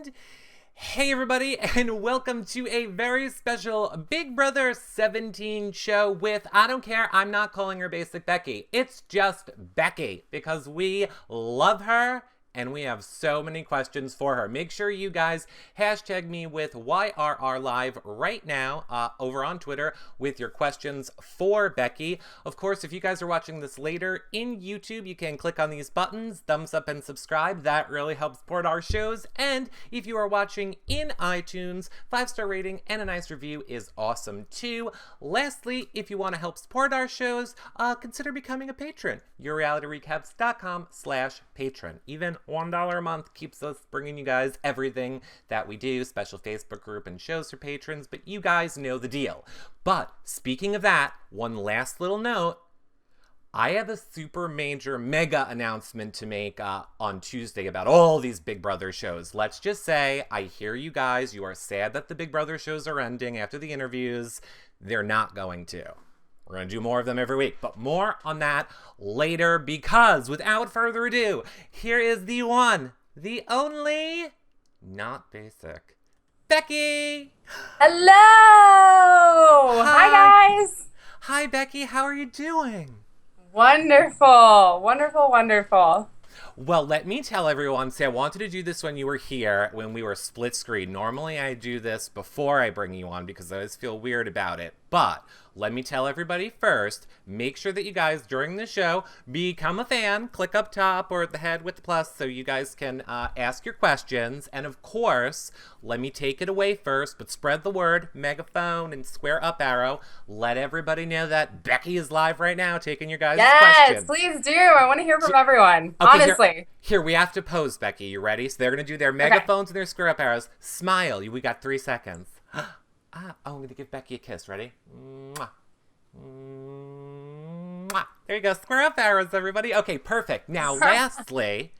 And hey everybody, and welcome to a very special Big Brother 17 show with, I don't care, I'm not calling her Basic Becky. It's just Becky, because we love her and we have so many questions for her. Make sure you guys hashtag me with YRR Live right now over on Twitter with your questions for Becky. Of course, if you guys are watching this later in YouTube, you can click on these buttons, thumbs up and subscribe. That really helps support our shows. And if you are watching in iTunes, 5-star rating and a nice review is awesome too. Lastly, if you want to help support our shows, consider becoming a patron. YourRealityRecaps.com/patron. Even $1 a month keeps us bringing you guys everything that we do, special Facebook group and shows for patrons, but you guys know the deal. But speaking of that, one last little note, I have a super major mega announcement to make on Tuesday about all these Big Brother shows. Let's just say, I hear you guys, you are sad that the Big Brother shows are ending after the interviews. They're not going to. We're going to do more of them every week, but more on that later because without further ado, here is the one, the only, not basic, Becky! Hello! Hi guys! Hi Becky, how are you doing? Wonderful, wonderful, wonderful. Well, let me tell everyone, see, I wanted to do this when you were here, when we were split screen. Normally I do this before I bring you on because I always feel weird about it, but let me tell everybody first, make sure that you guys, during the show, become a fan. Click up top or at the head with the plus so you guys can ask your questions. And of course, let me take it away first, but spread the word, megaphone and square up arrow. Let everybody know that Becky is live right now taking your guys' questions. Yes, please do. I want to hear from everyone, okay, honestly. Here, we have to pose, Becky. You ready? So they're going to do their megaphones and their square up arrows. Smile. We got 3 seconds. I'm going to give Becky a kiss. Ready? Mwah. Mwah. There you go. Square up arrows, everybody. Okay, perfect. Now, lastly,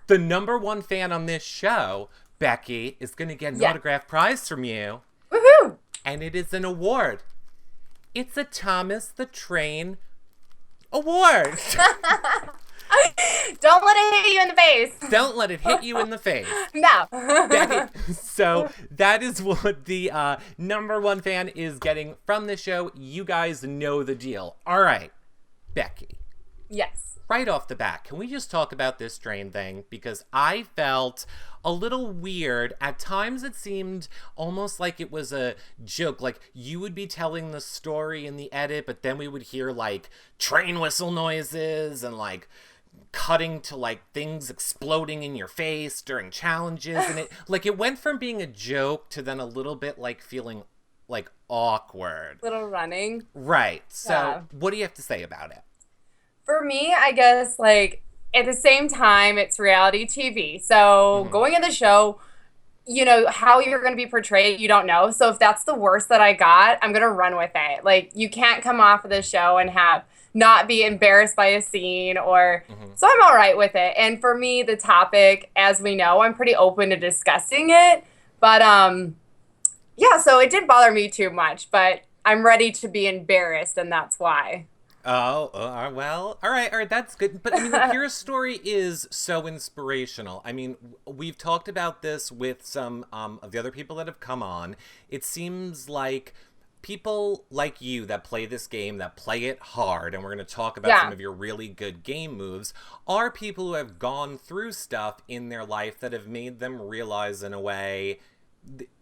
the #1 fan on this show, Becky, is going to get an autographed prize from you. Woohoo! And it is an award. It's a Thomas the Train award. Don't let it hit you in the face. Don't let it hit you in the face. No. So that is what the #1 fan is getting from the show. You guys know the deal. All right, Becky. Yes. Right off the bat, can we just talk about this train thing? Because I felt a little weird. At times it seemed almost like it was a joke. Like you would be telling the story in the edit, but then we would hear like train whistle noises and like cutting to like things exploding in your face during challenges. And it went from being a joke to then a little bit like feeling like awkward. Little running. Right. So what do you have to say about it? For me, I guess, like, at the same time, it's reality TV. So going in the show, you know, how you're going to be portrayed, you don't know. So if that's the worst that I got, I'm going to run with it. Like, you can't come off of the show and not be embarrassed by a scene or, so I'm all right with it. And for me, the topic, as we know, I'm pretty open to discussing it. But, yeah, so it didn't bother me too much, but I'm ready to be embarrassed, and that's why. Oh, well, all right, that's good. But I mean, your story is so inspirational. I mean, we've talked about this with some of the other people that have come on. It seems like people like you that play this game, that play it hard, and we're going to talk about some of your really good game moves, are people who have gone through stuff in their life that have made them realize in a way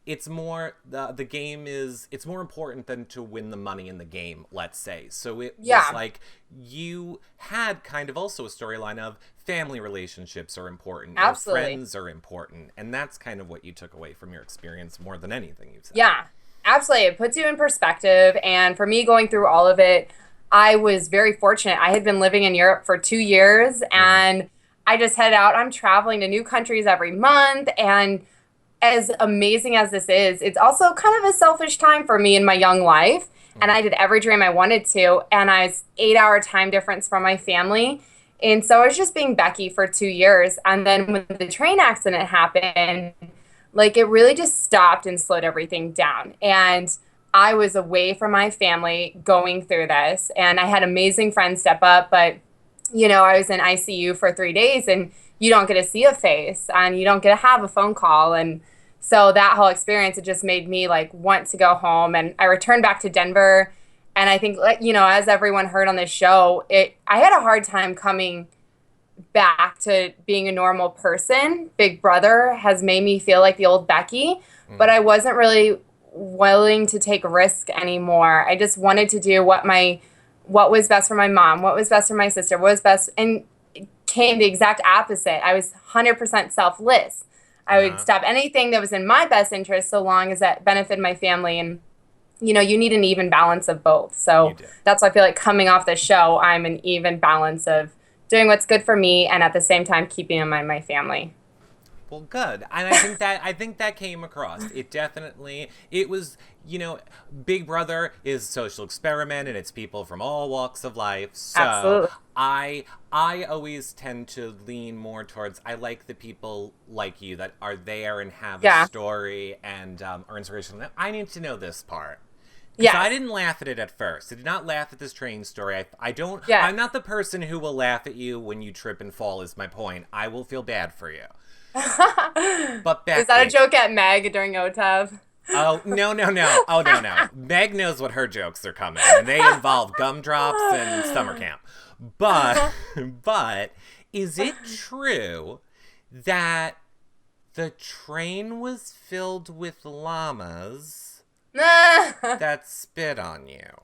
it's more the game is it's more important than to win the money in the game, let's say. So it was like you had kind of also a storyline of family relationships are important, absolutely, your friends are important, and that's kind of what you took away from your experience more than anything you've said. Yeah, absolutely. It puts you in perspective. And for me, going through all of it, I was very fortunate. I had been living in Europe for 2 years, and I just head out. I'm traveling to new countries every month, and as amazing as this is, it's also kind of a selfish time for me in my young life. And I did every dream I wanted to. And I was 8-hour time difference from my family. And so I was just being Becky for 2 years. And then when the train accident happened, like it really just stopped and slowed everything down. And I was away from my family going through this. And I had amazing friends step up. But, you know, I was in ICU for 3 days and you don't get to see a face and you don't get to have a phone call. And so that whole experience, it just made me like want to go home. And I returned back to Denver. And I think, like, as everyone heard on this show, I had a hard time coming back to being a normal person. Big Brother has made me feel like the old Becky, but I wasn't really willing to take risk anymore. I just wanted to do what was best for my mom, what was best for my sister, what was best, and it came the exact opposite. I was 100% selfless. I would stop anything that was in my best interest so long as that benefited my family. And you need an even balance of both. So that's why I feel like coming off the show, I'm an even balance of doing what's good for me and at the same time keeping in mind my family. Well, good. And I think that came across. It was, Big Brother is a social experiment and it's people from all walks of life. So Absolutely. I always tend to lean more towards, I like the people like you that are there and have a story and are inspirational. I need to know this part. Because I didn't laugh at it at first. I did not laugh at this train story. I'm not the person who will laugh at you when you trip and fall is my point. I will feel bad for you. But Becky, is that a joke at Meg during OTAV? Oh, no. Oh, no. Meg knows what her jokes are coming, and they involve gumdrops and summer camp. But is it true that the train was filled with llamas that spit on you?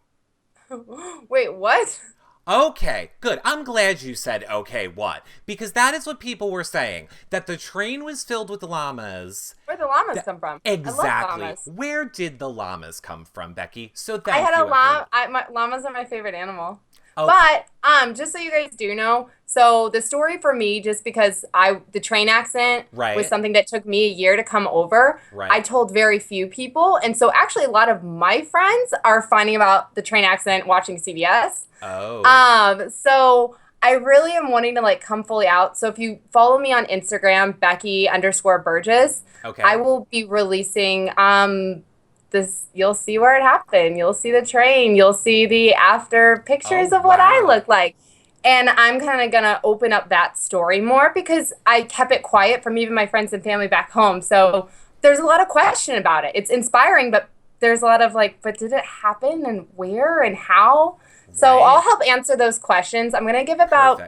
Wait, what? Okay, good. I'm glad you said, okay, what? Because that is what people were saying. That the train was filled with llamas. Where did the llamas come from? Exactly. I love llamas. Where did the llamas come from, Becky? So I had a llama. Llamas are my favorite animal. Okay. But just so you guys do know, so the story for me, just because the train accident was something that took me a year to come over, I told very few people. And so actually a lot of my friends are finding about the train accident watching CBS. Oh. So I really am wanting to like come fully out. So if you follow me on Instagram, Becky_Burgess, I will be releasing this. You'll see where it happened. You'll see the train. You'll see the after pictures of what I look like. And I'm kind of going to open up that story more because I kept it quiet from even my friends and family back home. So there's a lot of question about it. It's inspiring, but there's a lot of like, but did it happen and where and how? So I'll help answer those questions. I'm going to give about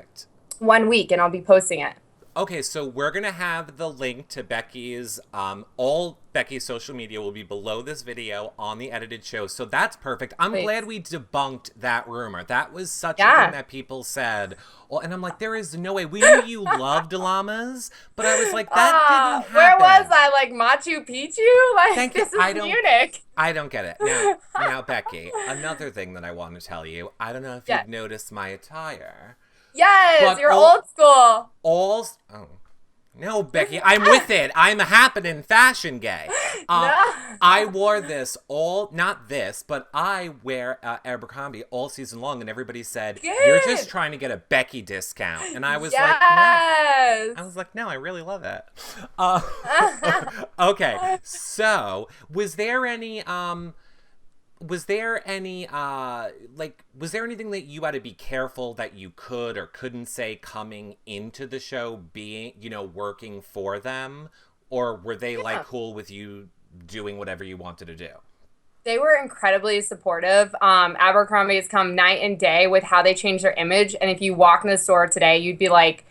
1 week and I'll be posting it. Okay, so we're going to have the link to Becky's, all Becky's social media will be below this video on the edited show. So that's perfect. I'm glad we debunked that rumor. That was such a thing that people said. Well, and I'm like, there is no way. We knew you loved llamas, but I was like, that didn't happen. Where was I? Like Machu Picchu? Like, this is Munich. I don't get it. Now, Becky, another thing that I want to tell you. I don't know if you've noticed my attire. Yes, but you're old school. No, Becky, I'm with it. I'm a happening fashion gay. I wore this not this, but I wear Abercrombie all season long, and everybody said, you're just trying to get a Becky discount. And I was like, no. I was like, no, I really love it. Okay, so was there anything that you had to be careful that you could or couldn't say coming into the show being, working for them? Or were they like cool with you doing whatever you wanted to do? They were incredibly supportive. Abercrombie has come night and day with how they change their image. And if you walk in the store today, you'd be like,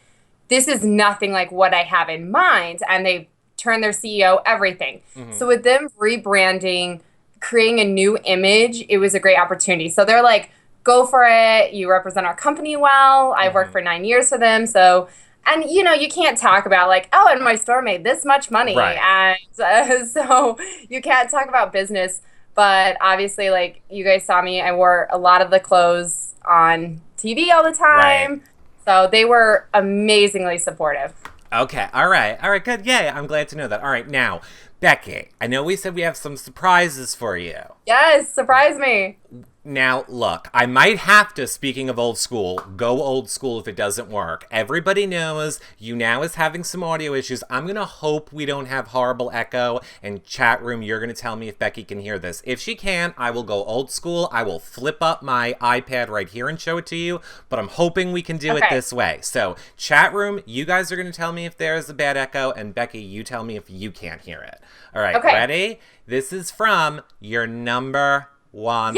this is nothing like what I have in mind. And they turned their CEO, everything. Mm-hmm. So with them rebranding, creating a new image, it was a great opportunity. So they're like, go for it. You represent our company well. I've worked for 9 years for them. So, and you can't talk about like, oh, and my store made this much money. And so you can't talk about business. But obviously, like you guys saw me, I wore a lot of the clothes on TV all the time. So they were amazingly supportive. Okay. All right. Good. Yay. I'm glad to know that. All right. Now, Becky, I know we said we have some surprises for you. Yes, surprise me. Now, look, I might have to, speaking of old school, go old school if it doesn't work. Everybody knows you now is having some audio issues. I'm going to hope we don't have horrible echo. And chat room, you're going to tell me if Becky can hear this. If she can, I will go old school. I will flip up my iPad right here and show it to you. But I'm hoping we can do it this way. So, chat room, you guys are going to tell me if there's a bad echo. And Becky, you tell me if you can't hear it. All right, ready? This is from your number one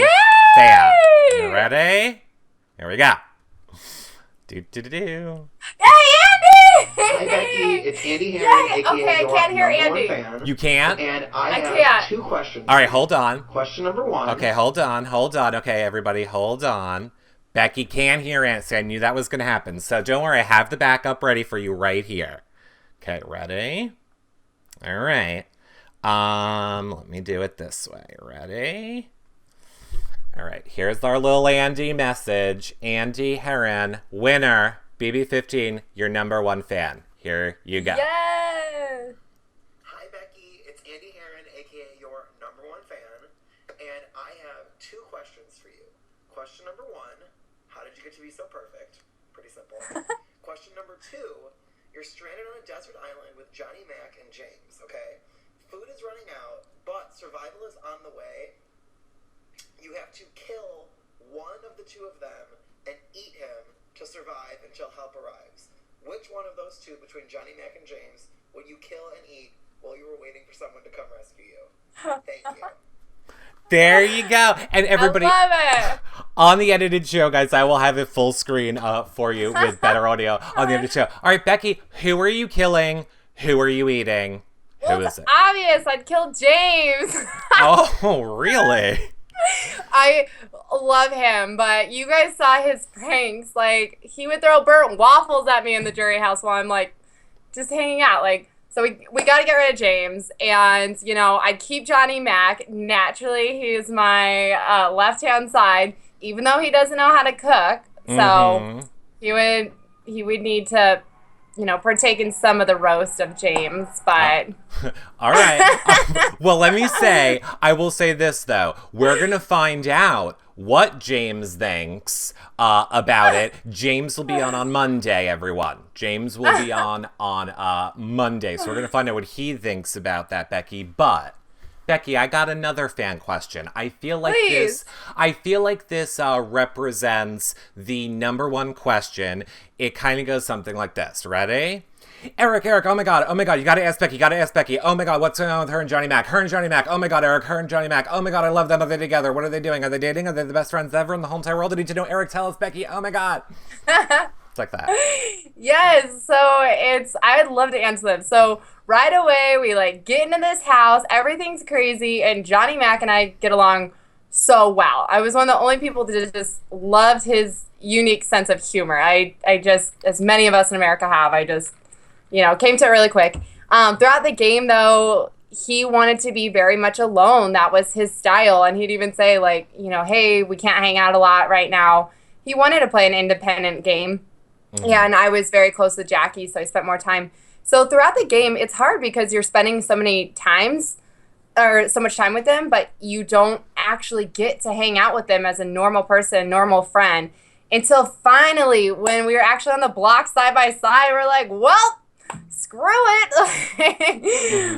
fan. You ready? Here we go. Do. Hey, Andy! Hi, Becky. It's Andy Herring, aka okay, I can't hear Andy. Fan. You can't? And I have 2 questions. All right, hold on. Question number 1. Okay, hold on. Okay, everybody, hold on. Becky can't hear Andy. I knew that was going to happen. So don't worry, I have the backup ready for you right here. Okay, ready? All right. Let me do it this way. Ready? All right, here's our little Andy message. Andy Herron, winner, BB15, your number 1 fan. Here you go. Yes! Hi, Becky. It's Andy Herron, aka your number 1 fan. And I have 2 questions for you. Question number 1, how did you get to be so perfect? Pretty simple. Question number 2, you're stranded on a desert island with Johnny Mac and James, okay? Food is running out, but survival is on the way. You have to kill one of the 2 of them and eat him to survive until help arrives. Which one of those 2, between Johnny Mac and James, would you kill and eat while you were waiting for someone to come rescue you? Thank you. There you go. And everybody, I love it. On the edited show, guys, I will have it full screen for you with better audio on the edited show. All right, Becky, who are you killing? Who are you eating? Who is it? Obvious. I'd kill James. Oh, really? I love him, but you guys saw his pranks. Like, he would throw burnt waffles at me in the jury house while I'm, like, just hanging out. Like, so we got to get rid of James. And, you know, I'd keep Johnny Mac. Naturally, he's my left-hand side, even though he doesn't know how to cook. So he would need to, you know, partake in some of the roast of James, but... All right. Well, let me say, I will say this, though. We're going to find out what James thinks about it. James will be on Monday, everyone. James will be on Monday. So we're going to find out what he thinks about that, Becky. But... Becky, I got another fan question. I feel like this represents the number 1 question. It kind of goes something like this. Ready? Eric, oh my god, you gotta ask Becky. Oh my god, what's going on with her and Johnny Mac? Oh my god, Eric, her and Johnny Mac. Oh my god, I love them. Are they together? What are they doing? Are they dating? Are they the best friends ever in the whole entire world? I need to know. Eric, tell us, Becky. Oh my god. It's like that. Yes, so I'd love to answer them. So right away, we like get into this house, everything's crazy, and Johnny Mac and I get along so well. I was one of the only people that just loved his unique sense of humor. I just, as many of us in America have, I just, you know, came to it really quick. Throughout the game, though, he wanted to be very much alone. That was his style, and he'd even say, like, you know, hey, we can't hang out a lot right now. He wanted to play an independent game. Yeah, and I was very close with Jackie, so I spent more time. So throughout the game, it's hard because you're spending so much time with them, but you don't actually get to hang out with them as a normal person, normal friend, until finally, when we were actually on the block side by side, we're like, well, screw it.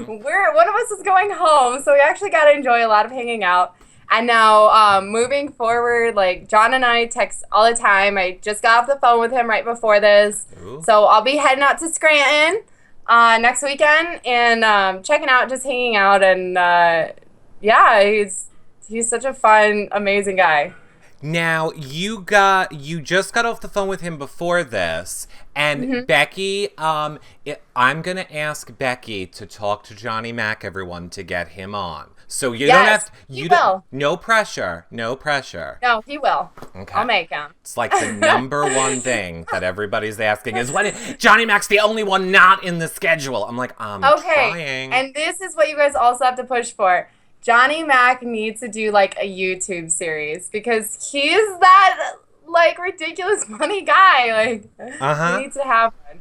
One of us is going home, so we actually got to enjoy a lot of hanging out. And now, moving forward, like, John and I text all the time. I just got off the phone with him right before this. Ooh. So I'll be heading out to Scranton next weekend and checking out, just hanging out. And, yeah, he's such a fun, amazing guy. Now, you just got off the phone with him before this, and Becky, I'm going to ask Becky to talk to Johnny Mac, everyone, to get him on. So you don't have to, he will. No pressure. No, he will. Okay. I'll make him. It's like the number 1 thing that everybody's asking is, when Johnny Mac's the only one not in the schedule. I'm like, trying. And this is what you guys also have to push for. Johnny Mac needs to do, like, a YouTube series because he's that, like, ridiculous funny guy. Like, he needs to have one.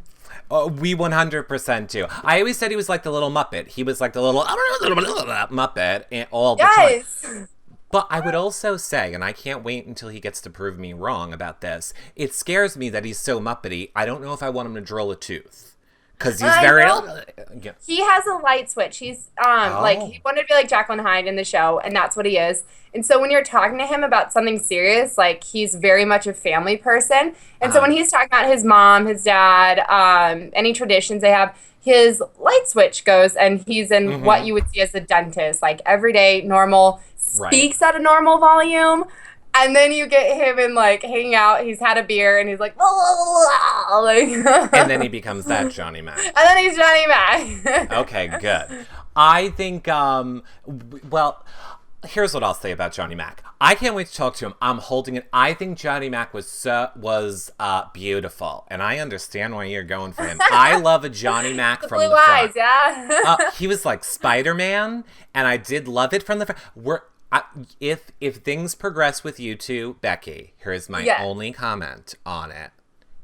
We 100% do. I always said he was like the little Muppet. He was like the little Muppet all the time. But I would also say, and I can't wait until he gets to prove me wrong about this, it scares me that he's so Muppety, I don't know if I want him to drill a tooth. Because he's very... Yeah. He has a light switch. He's, like, he wanted to be like Jacqueline Hyde in the show, and that's what he is. And so when you're talking to him about something serious, like, he's very much a family person. And so when he's talking about his mom, his dad, any traditions they have, his light switch goes, and he's in what you would see as a dentist, like, everyday, normal, speaks at a normal volume. And then you get him in, like, hanging out. He's had a beer, and he's like, like and then he becomes that Johnny Mac. And then he's Johnny Mac. Okay, good. I think, well, here's what I'll say about Johnny Mac. I can't wait to talk to him. I'm holding it. I think Johnny Mac was beautiful, and I understand why you're going for him. I love a Johnny Mac from the front. Blue eyes, yeah. He was like Spider-Man, and I did love it from the front. If things progress with you two, Becky, here's my only comment on it,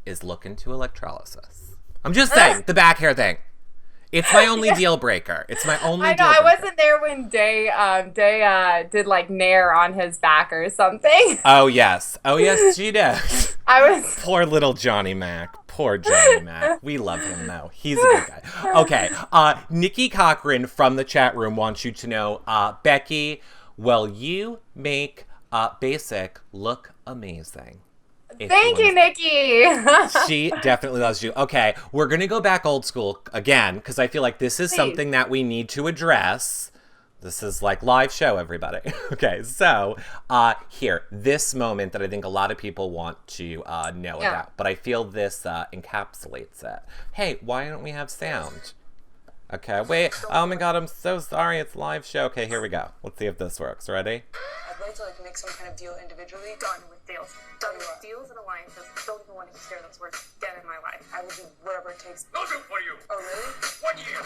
is look into electrolysis. I'm just saying, the back hair thing. It's my only deal breaker. It's my only deal breaker. I wasn't there when Day did like Nair on his back or something. Oh, yes, she did. I was... Poor little Johnny Mac. Poor Johnny Mac. We love him, though. He's a good guy. Okay, Nikki Cochran from the chat room wants you to know, Becky... Well, you make Basic look amazing. Thank you, Nikki. She definitely loves you. Okay, we're going to go back old school again, because I feel like this is something that we need to address. This is like live show, everybody. Okay, so here, this moment that I think a lot of people want to know about, but I feel this encapsulates it. Hey, why don't we have sound? Okay, wait. Oh my god, I'm so sorry. It's a live show. Okay, here we go. Let's see if this works. Ready? I'd like to make some kind of deal individually. Done with deals. Done with deals and alliances. Don't even want to hear those words again in my life. I will do whatever it takes. No do for you. Oh, really? 1 year.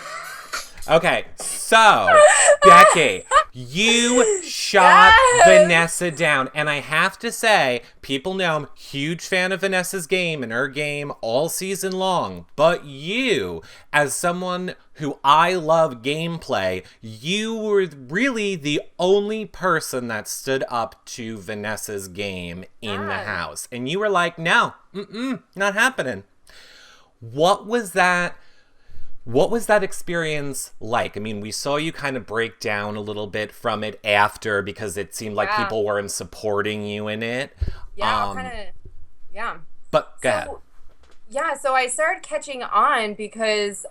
Okay, so, Becky, you shot Vanessa down. And I have to say, people know I'm a huge fan of Vanessa's game and her game all season long. But you, as someone who I love gameplay, you were really the only person that stood up to Vanessa's game in the house. And you were like, no, not happening. What was that experience like? I mean, we saw you kind of break down a little bit from it after, because it seemed like people weren't supporting you in it. Yeah, But go ahead. Yeah, so I started catching on because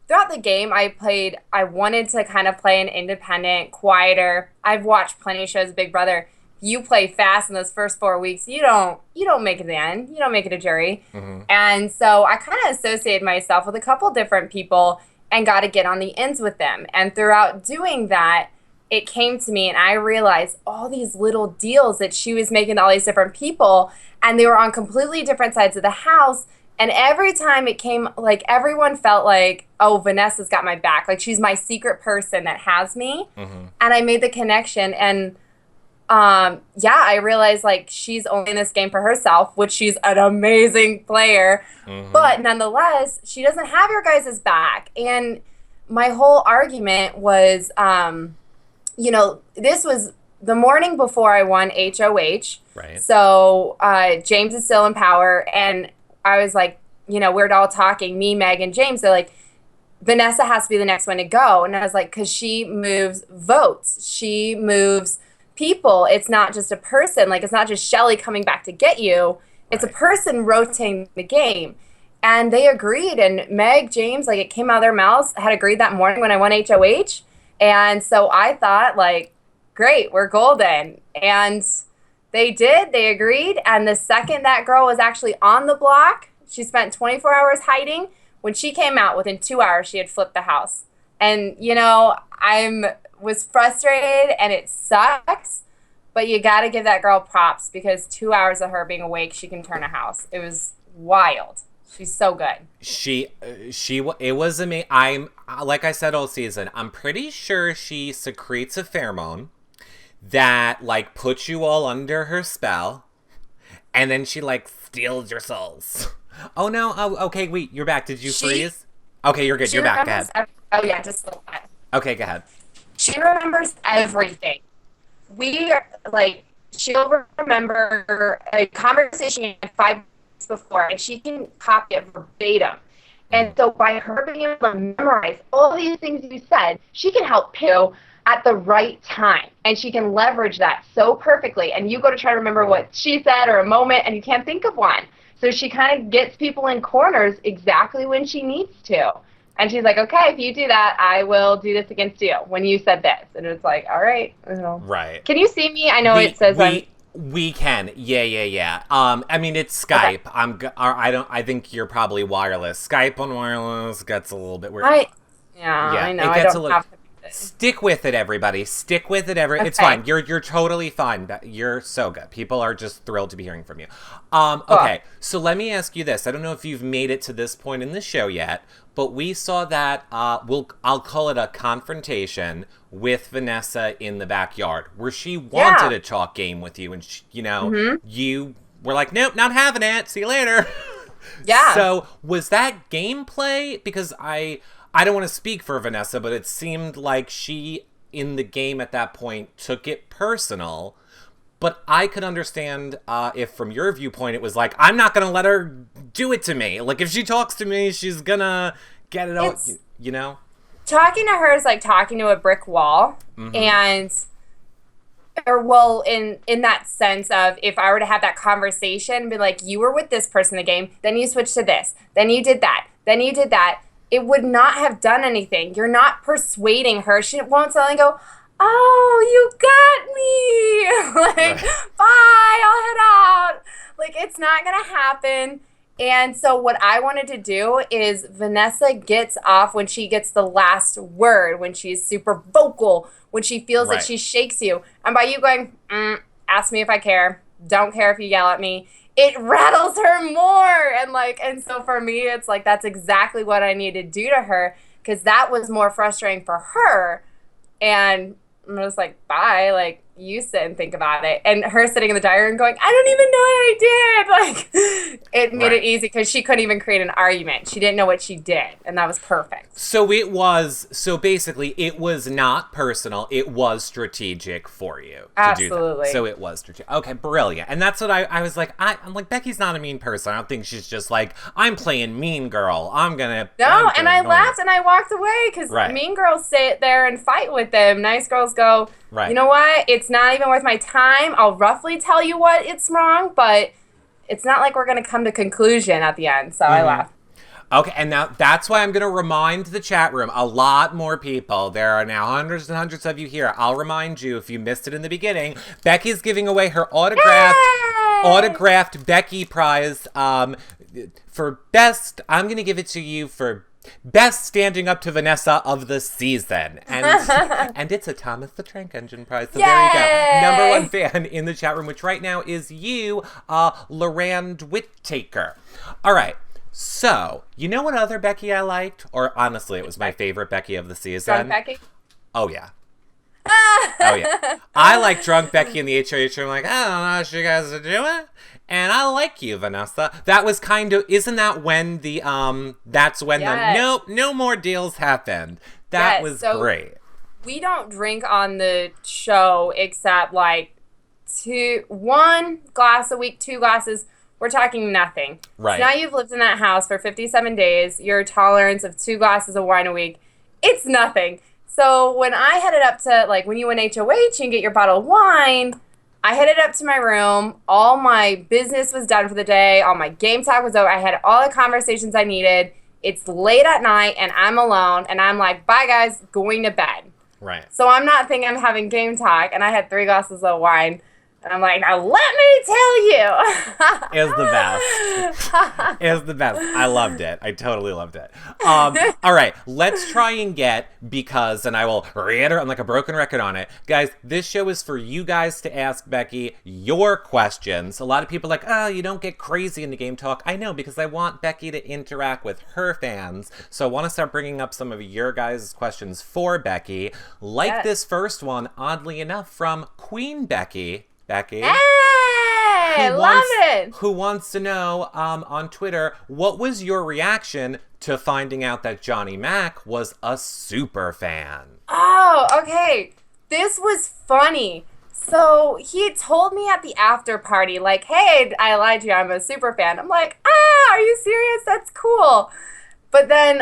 throughout the game I wanted to kind of play an independent, quieter. I've watched plenty of shows, Big Brother. You play fast in those first 4 weeks, you don't make it to the end. You don't make it a jury. And so I kind of associated myself with a couple different people and got to get on the ends with them. And throughout doing that, it came to me and I realized all these little deals that she was making to all these different people, and they were on completely different sides of the house. And every time it came, like, everyone felt like, oh, Vanessa's got my back. Like, she's my secret person that has me. And I made the connection, and I realized, like, she's only in this game for herself, which she's an amazing player. But nonetheless, she doesn't have your guys' back. And my whole argument was, this was the morning before I won HOH. Right. So James is still in power. And I was like, we're all talking, me, Meg, and James. They're like, Vanessa has to be the next one to go. And I was like, because she moves votes. She moves people. It's not just a person. Like, it's not just Shelly coming back to get you. It's a person rotating the game. And they agreed. And Meg, James, like, it came out of their mouths, had agreed that morning when I won HOH. And so I thought, like, great, we're golden. And they did. They agreed. And the second that girl was actually on the block, she spent 24 hours hiding. When she came out, within 2 hours, she had flipped the house. And, I was frustrated, and it sucks. But you got to give that girl props, because 2 hours of her being awake, she can turn a house. It was wild. She's so good. It was amazing. Like I said all season, I'm pretty sure she secretes a pheromone that, like, puts you all under her spell, and then she, like, steals your souls. Oh, no. Oh, okay, wait, you're back. Did you freeze? Okay, you're good. You're back. Go ahead. Oh, yeah, just a little bit. Okay, go ahead. She remembers everything. we are, like, she'll remember a conversation you had 5 minutes before, and she can copy it verbatim. And so by her being able to memorize all these things you said, she can help you at the right time. And she can leverage that so perfectly. And you go to try to remember what she said or a moment, and you can't think of one. So she kind of gets people in corners exactly when she needs to. And she's like, okay, if you do that, I will do this against you when you said this. And it's like, all right. Right. Can you see me? I know it says we can. Yeah. I mean, it's Skype. Okay. I think you're probably wireless. Skype on wireless gets a little bit weird. I know. It gets a little. Stick with it, everybody. Stick with it, Okay. It's fine. You're totally fine. You're so good. People are just thrilled to be hearing from you. Cool. Okay, so let me ask you this. I don't know if you've made it to this point in the show yet, but we saw that I'll call it a confrontation with Vanessa in the backyard, where she wanted a chalk game with you, and you were like, nope, not having it. See you later. Yeah. So was that gameplay? Because I don't want to speak for Vanessa, but it seemed like she, in the game at that point, took it personal. But I could understand if, from your viewpoint, it was like, I'm not going to let her do it to me. Like, if she talks to me, she's going to get it out, you know? Talking to her is like talking to a brick wall. Mm-hmm. In that sense of, if I were to have that conversation, be like, you were with this person in the game, then you switched to this, then you did that, then you did that. It would not have done anything. You're not persuading her. She won't suddenly go, oh, you got me. Bye, I'll head out. Like, it's not going to happen. And so what I wanted to do is Vanessa gets off when she gets the last word, when she's super vocal, when she feels like she shakes you. And by you going, ask me if I care, don't care if you yell at me, it rattles her more. And so for me, it's like, that's exactly what I need to do to her, because that was more frustrating for her. And I'm just like, bye, like, you sit and think about it. And her sitting in the diary and going, I don't even know what I did. Like, it made it easy, because she couldn't even create an argument. She didn't know what she did. And that was perfect. So basically, it was not personal. It was strategic for you to do that. So it was strategic. Okay, brilliant. And that's what I was like, I'm like, Becky's not a mean person. I don't think she's just like, I'm playing mean girl. I laughed and I walked away, because mean girls sit there and fight with them. Nice girls go, you know what? It's not even worth my time. I'll roughly tell you what it's wrong, but it's not like we're going to come to conclusion at the end. So I laughed. Okay, and now that's why I'm going to remind the chat room, a lot more people. There are now hundreds and hundreds of you here. I'll remind you, if you missed it in the beginning, Becky's giving away her autographed Becky prize for best. I'm going to give it to you for best standing up to Vanessa of the season. And it's a Thomas the Tank Engine prize. So there you go. Number one fan in the chat room, which right now is you, Lorand Whittaker. All right. So, you know what other Becky I liked? Or honestly, it was my favorite Becky of the season. Drunk Becky? Oh, yeah. I like Drunk Becky in the HOH. I'm like, I don't know what you guys are doing. And I like you, Vanessa. That was kind of, isn't that when the, no more deals happened. That was great. We don't drink on the show except like 1 glass a week, 2 glasses. We're talking nothing. Right. So now you've lived in that house for 57 days. Your tolerance of 2 glasses of wine a week, it's nothing. So when I headed up to, like, when you went HOH and get your bottle of wine, I headed up to my room. All my business was done for the day. All my game talk was over. I had all the conversations I needed. It's late at night, and I'm alone. And I'm like, bye, guys, going to bed. Right. So I'm not thinking I'm having game talk, and I had 3 glasses of wine. And I'm like, now let me tell you. It was the best. It was the best. I loved it. I totally loved it. All right, let's try and get, because, and I will reiterate, I'm like a broken record on it. Guys, this show is for you guys to ask Becky your questions. A lot of people are like, oh, you don't get crazy in the game talk. I know, because I want Becky to interact with her fans. So I want to start bringing up some of your guys' questions for Becky. Like this first one, oddly enough, from Queen Becky. Hey, who wants to know on Twitter, what was your reaction to finding out that Johnny Mac was a super fan? Oh, okay. This was funny. So he told me at the after party, like, hey, I lied to you, I'm a super fan. I'm like, are you serious? That's cool. But then,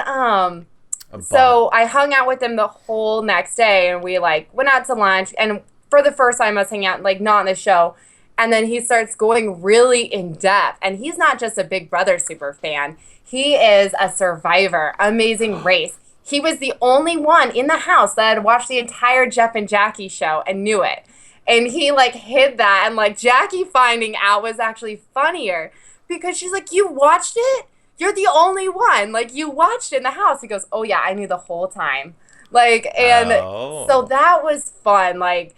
so I hung out with him the whole next day, and we like went out to lunch, and for the first time I was hanging out, like not on the show. And then he starts going really in depth, and he's not just a Big Brother super fan. He is a Survivor, Amazing Race. He was the only one in the house that had watched the entire Jeff and Jackie show and knew it. And he like hid that, and like Jackie finding out was actually funnier because she's like, you watched it? You're the only one. Like, you watched it in the house. He goes, oh yeah, I knew the whole time. Like, and so that was fun. Like,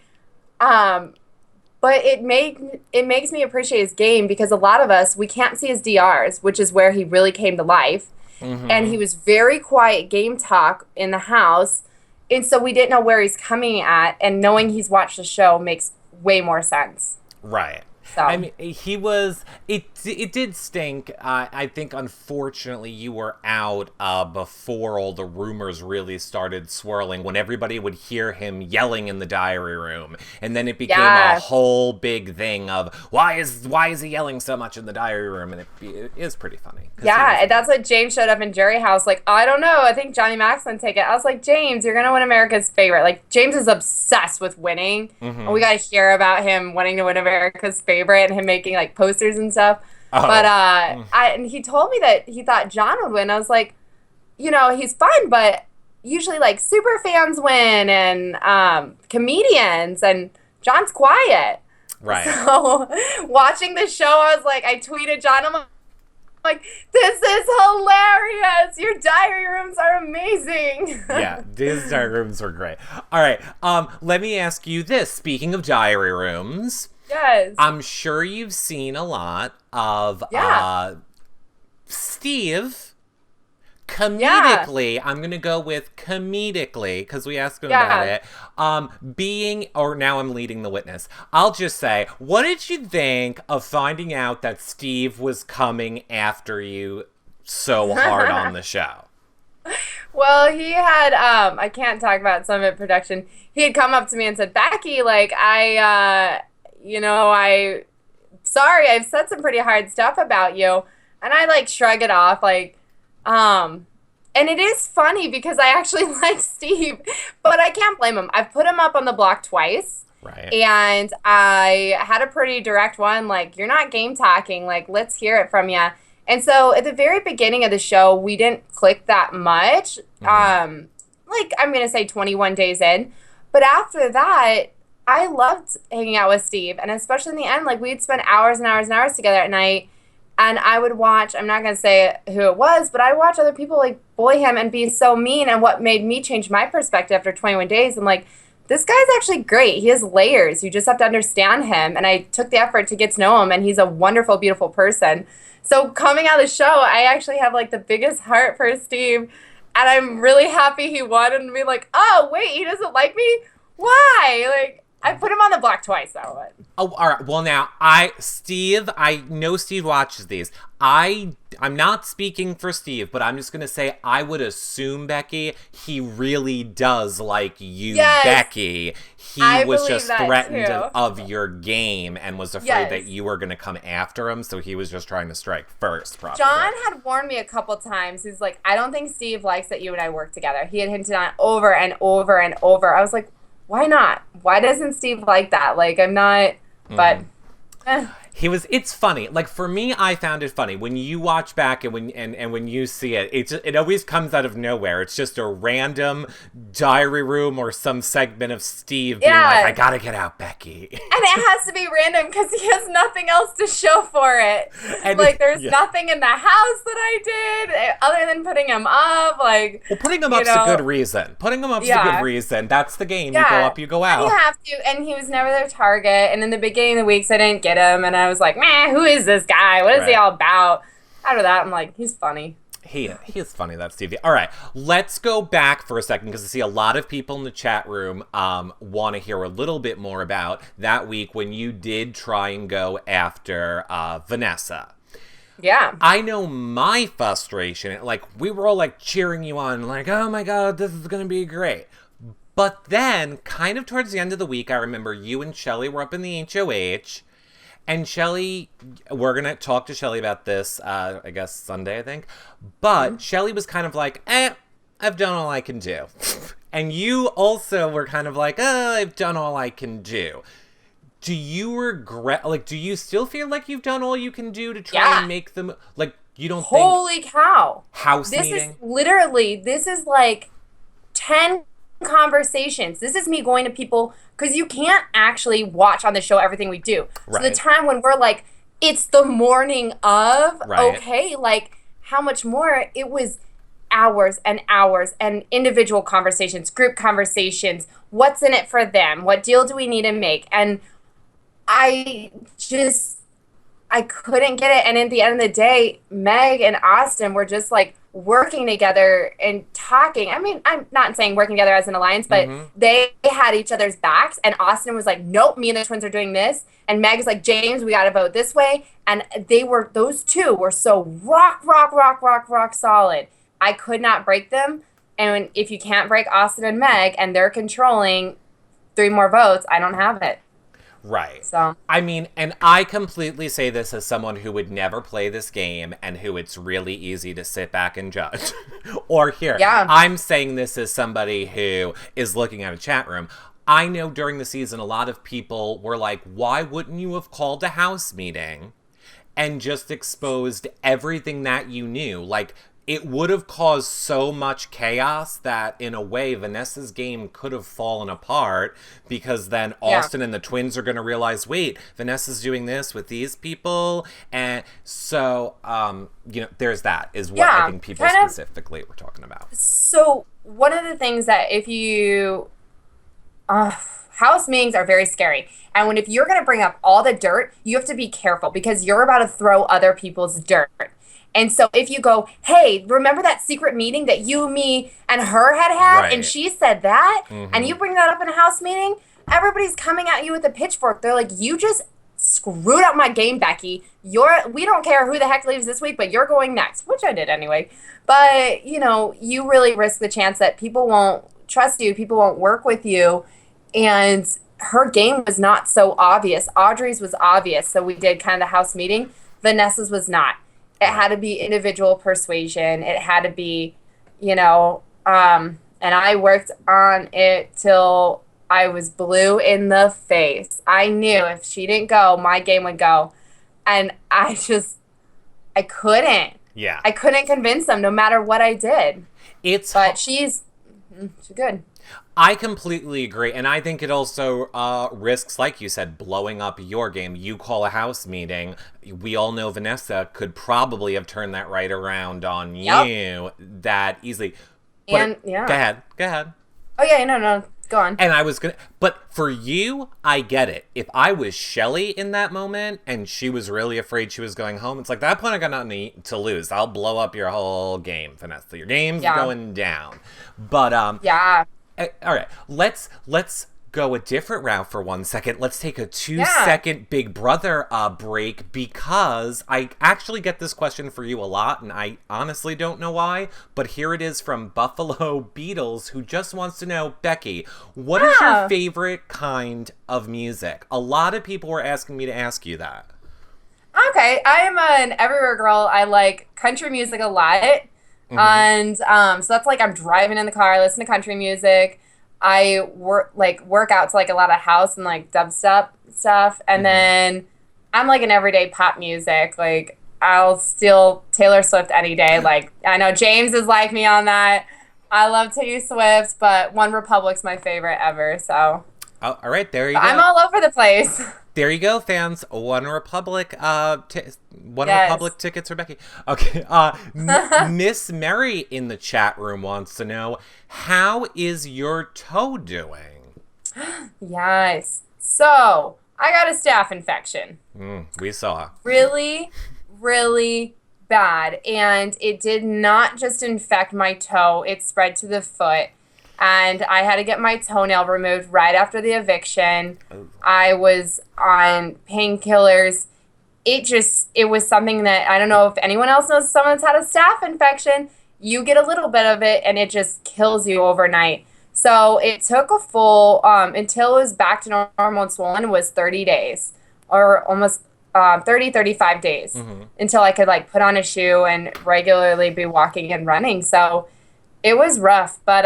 but it makes me appreciate his game because a lot of us, we can't see his DRs, which is where he really came to life. Mm-hmm. And he was very quiet game talk in the house. And so we didn't know where he's coming at. And knowing he's watched the show makes way more sense. Right. So. I mean, it did stink. I think, unfortunately, you were out before all the rumors really started swirling, when everybody would hear him yelling in the diary room. And then it became a whole big thing of, why is he yelling so much in the diary room? And it is pretty funny. Yeah, and that's what James showed up in Jury House. Like, I don't know. I think Johnny Mac's going to take it. I was like, James, you're going to win America's Favorite. Like, James is obsessed with winning. Mm-hmm. And we got to hear about him wanting to win America's Favorite and him making like posters and stuff. But and he told me that he thought John would win. I was like, you know, he's fun, but usually like super fans win and comedians, and John's quiet. Right. So watching the show, I was like, I tweeted John, I'm like, this is hilarious. Your diary rooms are amazing. Yeah, these diary rooms were great. All right, let me ask you this. Speaking of diary rooms, yes, I'm sure you've seen a lot of Steve. Comedically, I'm going to go with comedically, because we asked him about it, now I'm leading the witness. I'll just say, what did you think of finding out that Steve was coming after you so hard on the show? Well, he had, I can't talk about Summit Production. He had come up to me and said, Becky, like, sorry, I've said some pretty hard stuff about you. And I, like, shrug it off, like, and it is funny because I actually like Steve, but I can't blame him. I've put him up on the block twice. Right. And I had a pretty direct one, like, you're not game talking, like, let's hear it from you. And so at the very beginning of the show, we didn't click that much. Mm-hmm. Like, I'm going to say 21 days in. But after that, I loved hanging out with Steve. And especially in the end, like, we'd spend hours and hours and hours together at night. And I would watch, I'm not going to say who it was, but I watch other people, like, bully him and be so mean. And what made me change my perspective after 21 days, I'm like, this guy's actually great. He has layers. You just have to understand him. And I took the effort to get to know him, and he's a wonderful, beautiful person. So coming out of the show, I actually have, like, the biggest heart for Steve. And I'm really happy he won, and be like, oh, wait, he doesn't like me? Why? Like, I put him on the block twice, though. But. Oh, all right. Well, now, I know Steve watches these. I'm not speaking for Steve, but I'm just going to say I would assume, Becky, he really does like you, yes. Becky. He was just threatened of your game and was afraid that you were going to come after him, so he was just trying to strike first, probably. John had warned me a couple times. He's like, I don't think Steve likes that you and I work together. He had hinted on it over and over and over. I was like, why not? Why doesn't Steve like that? Like, I'm not, but. It's funny. Like, for me, I found it funny when you watch back and when you see it, it always comes out of nowhere. It's just a random diary room or some segment of Steve being like, I gotta get out, Becky. And it has to be random because he has nothing else to show for it. And like, there's nothing in the house that I did other than putting him up. Like, well, putting him up's a good reason. Putting him up's a good reason. That's the game. You go up, you go out. And you have to. And he was never their target. And in the beginning of the weeks, I didn't get him. And I was like, man, who is this guy? What is he all about? After that, I'm like, he's funny. He is funny, that Stevie. All right, let's go back for a second because I see a lot of people in the chat room want to hear a little bit more about that week when you did try and go after Vanessa. Yeah. I know my frustration. Like, we were all, like, cheering you on. Like, oh, my God, this is going to be great. But then, kind of towards the end of the week, I remember you and Shelly were up in the HOH. And Shelly, we're going to talk to Shelly about this, I guess, Sunday, I think. But Shelly was kind of like, I've done all I can do. And you also were kind of like, I've done all I can do. Do you regret, like, do you still feel like you've done all you can do to try and make them, like, you don't think... Holy cow. House this meeting? Is literally, this is like 10 conversations. This is me going to people, because you can't actually watch on the show everything we do. Right. So the time when we're like, it's the morning of, okay, like, how much more? It was hours and hours and individual conversations, group conversations, what's in it for them, what deal do we need to make? And I couldn't get it. And at the end of the day, Meg and Austin were just like working together and talking. I mean, I'm not saying working together as an alliance, but they had each other's backs. And Austin was like, nope, me and the twins are doing this. And Meg is like, James, we got to vote this way. And those two were so rock solid. I could not break them. And if you can't break Austin and Meg and they're controlling 3 more votes, I don't have it. Right. So I mean, and I completely say this as someone who would never play this game and who it's really easy to sit back and judge or hear. Yeah. I'm saying this as somebody who is looking at a chat room. I know during the season, a lot of people were like, why wouldn't you have called a house meeting and just exposed everything that you knew? Like, it would have caused so much chaos that, in a way, Vanessa's game could have fallen apart, because then Austin and the twins are going to realize, wait, Vanessa's doing this with these people. And so, there's that, is what I think people specifically were talking about. So one of the things that if you... house meetings are very scary. And if you're going to bring up all the dirt, you have to be careful, because you're about to throw other people's dirt. And so if you go, hey, remember that secret meeting that you, me, and her had, right, and she said that, and you bring that up in a house meeting, everybody's coming at you with a pitchfork. They're like, you just screwed up my game, Becky. We don't care who the heck leaves this week, but you're going next, which I did anyway. But, you really risk the chance that people won't trust you, people won't work with you, and her game was not so obvious. Audrey's was obvious, so we did kind of the house meeting. Vanessa's was not. It had to be individual persuasion. It had to be, and I worked on it till I was blue in the face. I knew if she didn't go, my game would go. And I couldn't. Yeah. I couldn't convince them no matter what I did. But she's good. I completely agree. And I think it also risks, like you said, blowing up your game. You call a house meeting. We all know Vanessa could probably have turned that right around on you that easily. But, Go ahead. Oh, yeah, no, go on. And but for you, I get it. If I was Shelly in that moment and she was really afraid she was going home, it's like, that point I got nothing to lose. I'll blow up your whole game, Vanessa. Your game's going down. But, all right, let's go a different route for 1 second. Let's take a 2-second Big Brother break, because I actually get this question for you a lot, and I honestly don't know why, but here it is from Buffalo Beatles, who just wants to know, Becky, what is your favorite kind of music? A lot of people were asking me to ask you that. Okay, I am an everywhere girl. I like country music a lot. And so that's like, I'm driving in the car, I listen to country music. I work out to like a lot of house and like dubstep stuff. And then I'm like an everyday pop music. Like, I'll steal Taylor Swift any day. Like, I know James is like me on that. I love Taylor Swift, but One Republic's my favorite ever. So. Oh, all right, there you go. I'm all over the place. There you go, fans. One Republic Republic tickets for Becky. Okay. Miss Mary in the chat room wants to know, how is your toe doing? Yes. So, I got a staph infection. We saw. Really, really bad. And it did not just infect my toe, it spread to the foot. And I had to get my toenail removed right after the eviction. I was on painkillers it was something that I don't know if anyone else knows someone's had a staph infection. You get a little bit of it and it just kills you overnight. So it took a full, until it was back to normal and swollen, was 30 days or almost 35 days until I could like put on a shoe and regularly be walking and running. So it was rough, but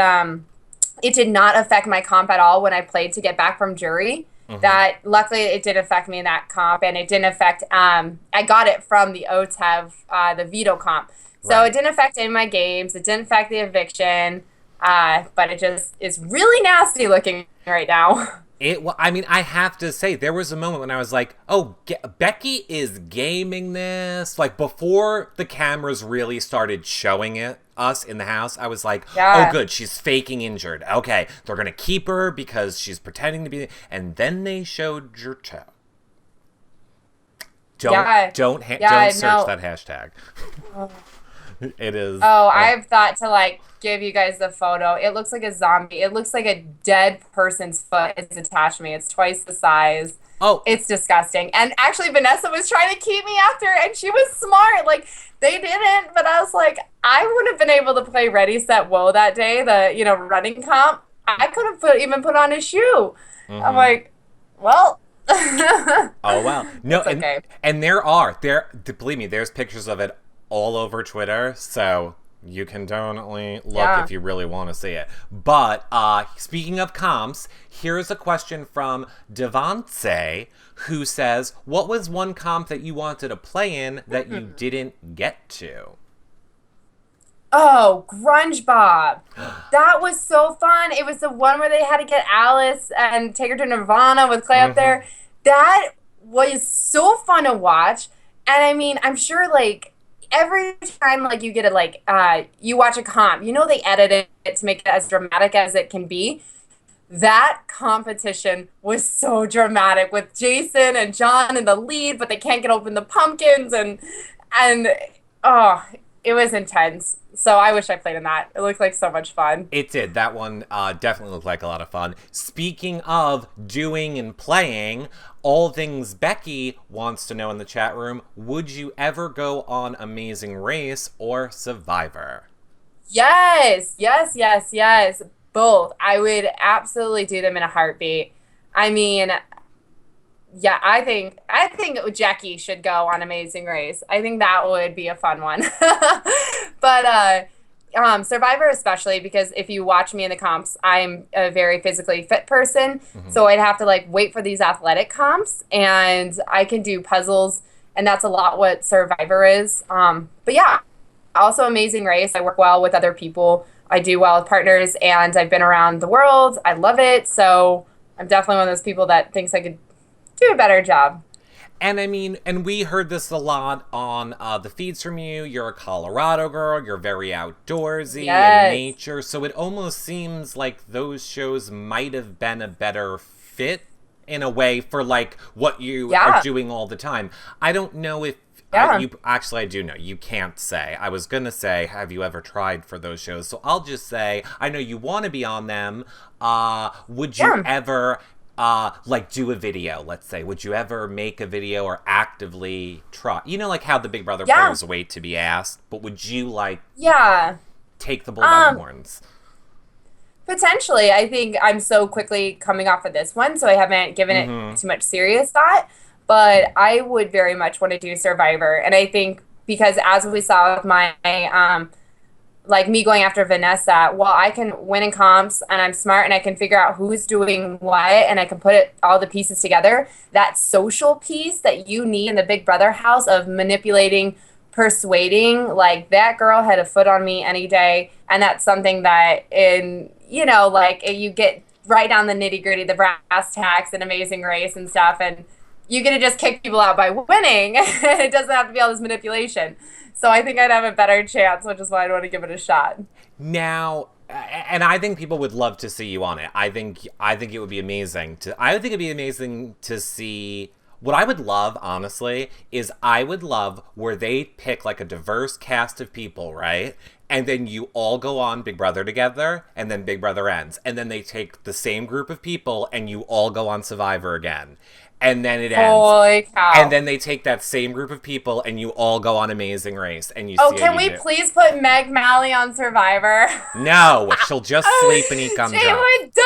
it did not affect my comp at all when I played to get back from jury. That luckily it did affect me in that comp, and it didn't affect, I got it from the OTEV, the veto comp. So it didn't affect any of my games. It didn't affect the eviction, but it just is really nasty looking right now. I mean, I have to say, there was a moment when I was like, oh, Becky is gaming this. Like, before the cameras really started showing us in the house, I was like, oh, good, she's faking injured. Okay, they're going to keep her because she's pretending to be... And then they showed your toe. Don't search that hashtag. It is... I've thought to, like, give you guys the photo. It looks like a zombie. It looks like a dead person's foot is attached to me. It's twice the size. Oh. It's disgusting. And actually, Vanessa was trying to keep me after, and she was smart. Like, they didn't, but I was like, I would have been able to play Ready, Set, Whoa that day, the, running comp. I could have even put on a shoe. I'm like, well... Oh, wow. No, okay. And believe me, there's pictures of it all over Twitter, so you can definitely look if you really want to see it. But speaking of comps, here's a question from Devonce, who says, what was one comp that you wanted to play in that you didn't get to? Oh, Grunge Bob. That was so fun. It was the one where they had to get Alice and take her to Nirvana with Clay up there. That was so fun to watch. And I mean, I'm sure, like, every time, like, you get it, like, you watch a comp, they edit it to make it as dramatic as it can be. That competition was so dramatic with Jason and John in the lead, but they can't get open the pumpkins, and it was intense. So I wish I played in that. It looked like so much fun. It did. That one definitely looked like a lot of fun. Speaking of doing and playing, All Things Becky wants to know in the chat room, would you ever go on Amazing Race or Survivor? Yes. Both. I would absolutely do them in a heartbeat. I mean, yeah, I think Jackie should go on Amazing Race. I think that would be a fun one. But Survivor especially, because if you watch me in the comps, I'm a very physically fit person. So I'd have to like wait for these athletic comps, and I can do puzzles, and that's a lot what Survivor is. But yeah, also Amazing Race. I work well with other people. I do well with partners, and I've been around the world. I love it. So I'm definitely one of those people that thinks I could do a better job. And I mean, and we heard this a lot on the feeds from you. You're a Colorado girl. You're very outdoorsy in nature. So it almost seems like those shows might have been a better fit in a way for like what you are doing all the time. I don't know if I do know. You can't say. I was going to say, have you ever tried for those shows? So I'll just say, I know you want to be on them. Would you ever... like do a video, let's say? Would you ever make a video or actively try? Like how the Big Brother players wait to be asked, but would you like take the bull by the horns? Potentially. I think I'm so quickly coming off of this one, so I haven't given it too much serious thought, but I would very much want to do Survivor. And I think because as we saw with my like me going after Vanessa, well, I can win in comps and I'm smart and I can figure out who's doing what and I can put all the pieces together. That social piece that you need in the Big Brother house of manipulating, persuading, like that girl had a foot on me any day. And that's something that like you get right down the nitty gritty, the brass tacks and Amazing Race and stuff. And you get to just kick people out by winning. It doesn't have to be all this manipulation. So I think I'd have a better chance, which is why I'd want to give it a shot. Now, and I think people would love to see you on it. I think it would be amazing to see What I would love, honestly, is I would love where they pick like a diverse cast of people, right? And then you all go on Big Brother together, and then Big Brother ends. And then they take the same group of people, and you all go on Survivor again. And then it ends. Holy cow. And then they take that same group of people, and you all go on Amazing Race. And you see can we please put Meg Malley on Survivor? No, she'll just sleep and eat gumdrops. She would die!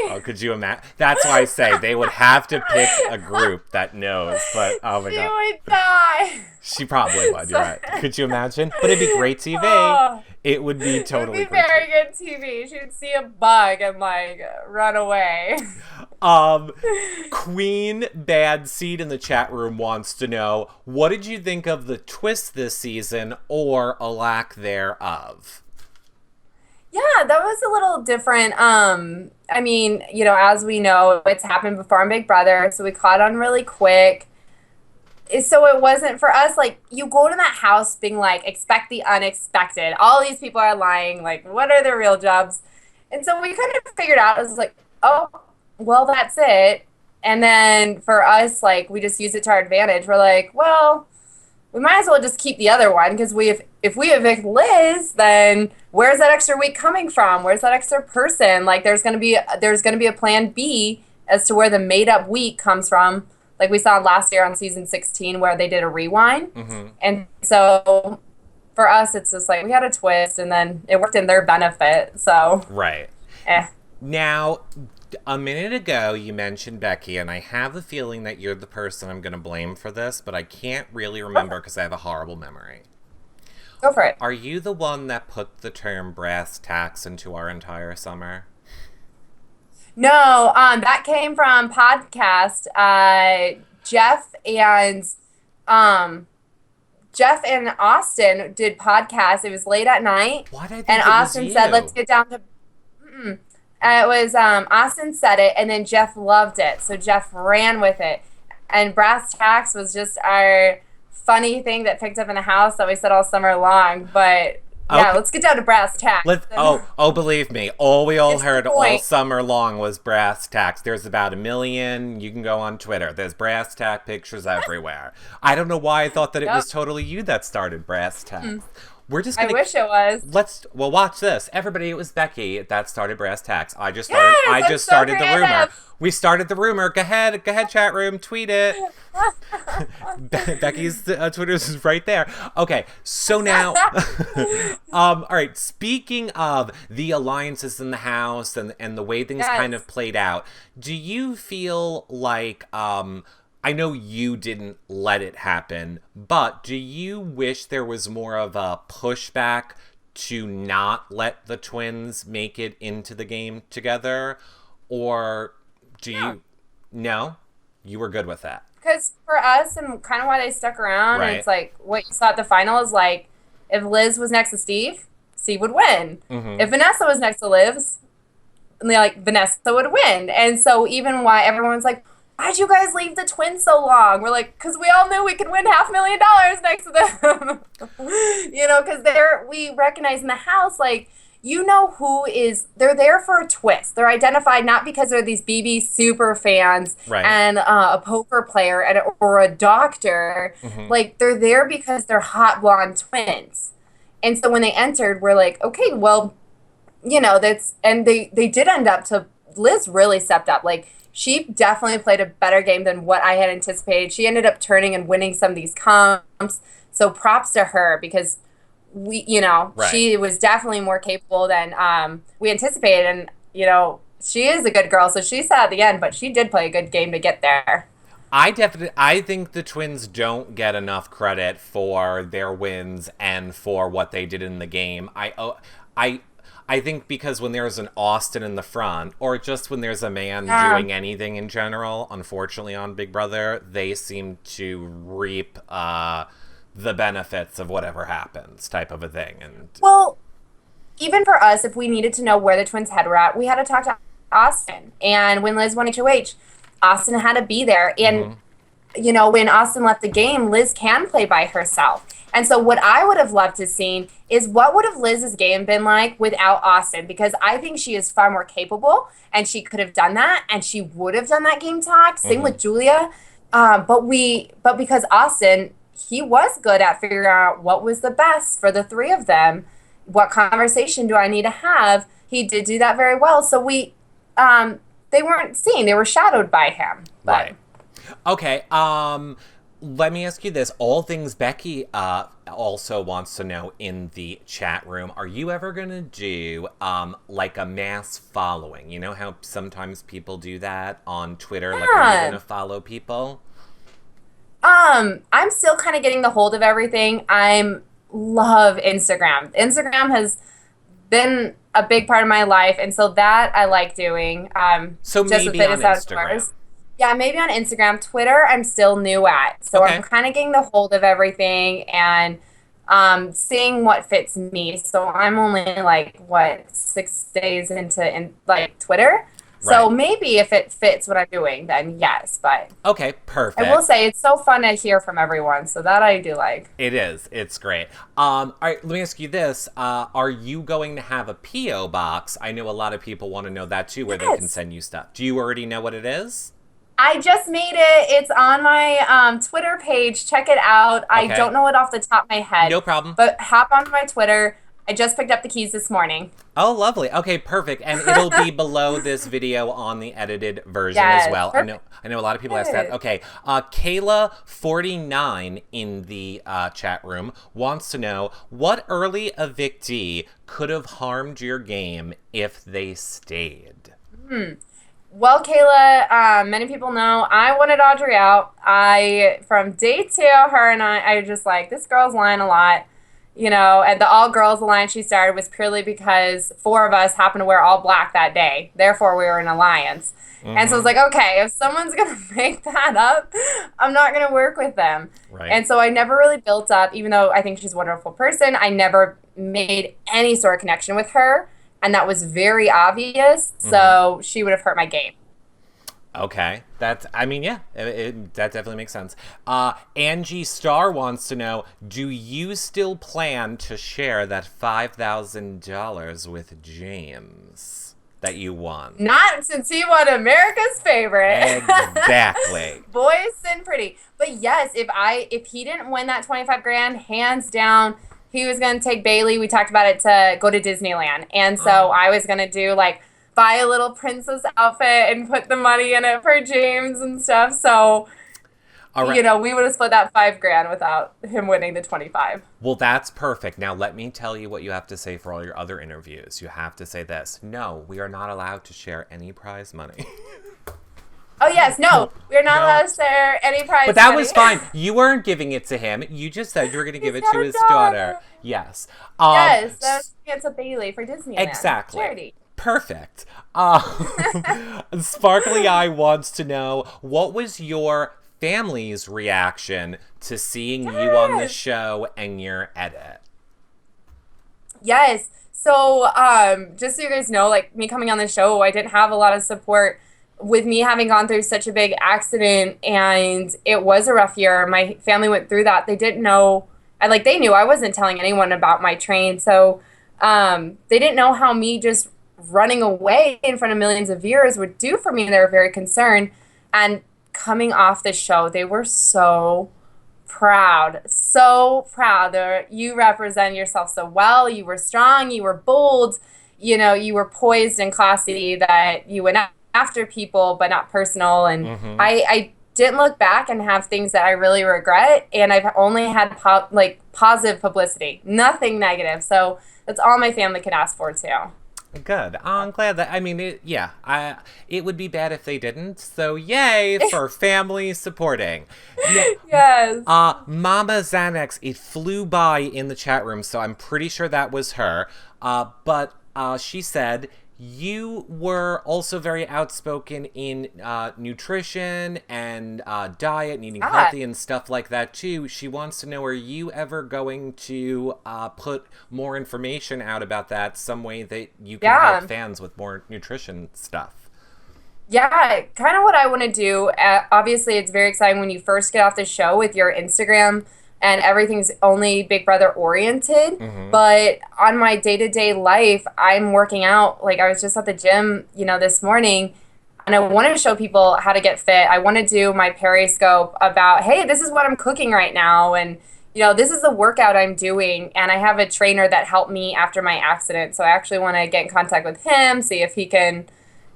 Oh, could you imagine? That's why I say they would have to pick a group that knows. But, oh my God. She would die! She probably would, you're right. Could you imagine? But it'd be great TV. Oh, it would be totally It would be very good TV. She would see a bug and, like, run away. Queen Bad Seed in the chat room wants to know, what did you think of the twist this season, or a lack thereof? Yeah, that was a little different. I mean, you know, as we know, it's happened before on Big Brother, so we caught on really quick. So it wasn't for us, like, you go to that house being like, expect the unexpected. All these people are lying. Like, what are their real jobs? And so we kind of figured out, it was like, oh, well, that's it. And then for us, like, we just use it to our advantage. We're like, well, we might as well just keep the other one, because if we evict Liz, then where's that extra week coming from? Where's that extra person? Like, there's gonna be a plan B as to where the made up week comes from. Like we saw last year on season 16 where they did a rewind. Mm-hmm. And so for us, it's just like we had a twist and then it worked in their benefit. So. Right. Now, a minute ago, you mentioned Becky, and I have a feeling that you're the person I'm going to blame for this, but I can't really remember because I have a horrible memory. Go for it. Are you the one that put the term brass tacks into our entire summer? No, that came from podcast. Jeff and Austin did podcasts. It was late at night. Why did I think and Austin said, "Let's get down to." It was Austin said it, and then Jeff loved it, so Jeff ran with it. And brass tacks was just our funny thing that picked up in the house that we said all summer long, but. Yeah, let's get down to brass tacks. Believe me, all we all heard all summer long was brass tacks. There's about 1 million. You can go on Twitter. There's brass tack pictures everywhere. I don't know why I thought that it was totally you that started brass tacks. We're just gonna, I wish it was. Watch this. Everybody, it was Becky that started brass tacks. I just started the rumor. We started the rumor. Go ahead, chat room, tweet it. Becky's Twitter is right there. Okay, so now, all right. Speaking of the alliances in the house and the way things kind of played out, do you feel like I know you didn't let it happen, but do you wish there was more of a pushback to not let the twins make it into the game together? Or do you... No? You were good with that? Because for us, and kind of why they stuck around, and it's like, what you saw at the final is like, if Liz was next to Steve would win. Mm-hmm. If Vanessa was next to Liz, Vanessa would win. And so even why everyone's like, why'd you guys leave the twins so long? We're like, because we all knew we could win $500,000 next to them. You know, because we recognize in the house, like, you know they're there for a twist. They're identified not because they're these BB super fans and a poker player or a doctor. Mm-hmm. Like, they're there because they're hot blonde twins. And so when they entered, we're like, okay, well, you know, and they did end up Liz really stepped up. Like, she definitely played a better game than what I had anticipated. She ended up turning and winning some of these comps. So props to her because she was definitely more capable than we anticipated. And, you know, she is a good girl. So she sat at the end, but she did play a good game to get there. I think the twins don't get enough credit for their wins and for what they did in the game. I think because when there's an Austin in the front, or just when there's a man doing anything in general, unfortunately on Big Brother, they seem to reap the benefits of whatever happens, type of a thing. And well, even for us, if we needed to know where the twins' head were at, we had to talk to Austin. And when Liz won HOH, Austin had to be there. And you know, when Austin left the game, Liz can play by herself. And so what I would have loved to seen is what would have Liz's game been like without Austin? Because I think she is far more capable and she could have done that and she would have done that game talk. Same with Julia. But because Austin, he was good at figuring out what was the best for the three of them. What conversation do I need to have? He did do that very well. So they weren't seen. They were shadowed by him. But. Right. Okay. Let me ask you this. All things Becky also wants to know in the chat room. Are you ever going to do like a mass following? You know how sometimes people do that on Twitter? Like, are you going to follow people? I'm still kind of getting the hold of everything. Love Instagram. Instagram has been a big part of my life, and so that I like doing. So just maybe on Instagram. Yeah, maybe on Instagram. Twitter, I'm still new at. So I'm kind of getting the hold of everything and seeing what fits me. So I'm only like, 6 days into Twitter. So maybe if it fits what I'm doing, then yes. But okay, perfect. I will say it's so fun to hear from everyone. So that I do like. It is. It's great. All right, let me ask you this. Are you going to have a P.O. box? I know a lot of people want to know that too, where they can send you stuff. Do you already know what it is? I just made it. It's on my Twitter page. Check it out. I don't know it off the top of my head. No problem. But hop onto my Twitter. I just picked up the keys this morning. Oh, lovely. Okay, perfect. And it'll be below this video on the edited version as well. Perfect. I know a lot of people ask that. Okay, Kayla49 in the chat room wants to know, what early evictee could have harmed your game if they stayed? Well, Kayla, many people know I wanted Audrey out. From day 2, her and I was just like, this girl's lying a lot. You know, and the all-girls alliance she started was purely because 4 of us happened to wear all black that day. Therefore, we were an alliance. And so it's like, okay, if someone's going to make that up, I'm not going to work with them. Right. And so I never really built up, even though I think she's a wonderful person, I never made any sort of connection with her. And that was very obvious. So she would have hurt my game. Okay. That definitely makes sense. Angie Starr wants to know, do you still plan to share that $5,000 with James that you won? Not since he won America's favorite. Exactly. Boys and pretty. But yes, if he didn't win that $25,000, hands down, he was going to take Bailey. We talked about it to go to Disneyland. And so I was going to do buy a little princess outfit and put the money in it for James and stuff. So, you know, we would have split that $5,000 without him winning the 25. Well, that's perfect. Now, let me tell you what you have to say for all your other interviews. You have to say this. No, we are not allowed to share any prize money. Oh, yes. No, we're not allowed to share any prize money. But that was fine. You weren't giving it to him. You just said you were going to give it to his daughter. Yes. Yes, that's it's a Bailey for Disneyland. Exactly. Charity. Perfect. Sparkly Eye wants to know, what was your family's reaction to seeing you on the show and your edit? Yes. So, just so you guys know, me coming on the show, I didn't have a lot of support with me having gone through such a big accident, and it was a rough year. My family went through that. They didn't know, they knew I wasn't telling anyone about my train, so they didn't know how me just running away in front of millions of viewers would do for me. They were very concerned. And coming off the show, they were so proud. So proud. You represent yourself so well. You were strong. You were bold. You know, you were poised and classy, that you went after people, but not personal. And I didn't look back and have things that I really regret. And I've only had positive publicity, nothing negative. So that's all my family could ask for too. Good. I'm glad that, it would be bad if they didn't. So yay for family supporting. Yes. Mama Xanax, it flew by in the chat room, so I'm pretty sure that was her. But she said, you were also very outspoken in nutrition and diet and eating healthy and stuff like that too. She wants to know, are you ever going to put more information out about that, some way that you can help fans with more nutrition stuff? Yeah, kind of what I want to do. Obviously, it's very exciting when you first get off the show with your Instagram and everything's only Big Brother oriented. But on my day-to-day life, I'm working out. Like I was just at the gym, this morning, and I want to show people how to get fit. I want to do my Periscope about, hey, this is what I'm cooking right now, and this is the workout I'm doing. And I have a trainer that helped me after my accident, so I actually want to get in contact with him, see if he can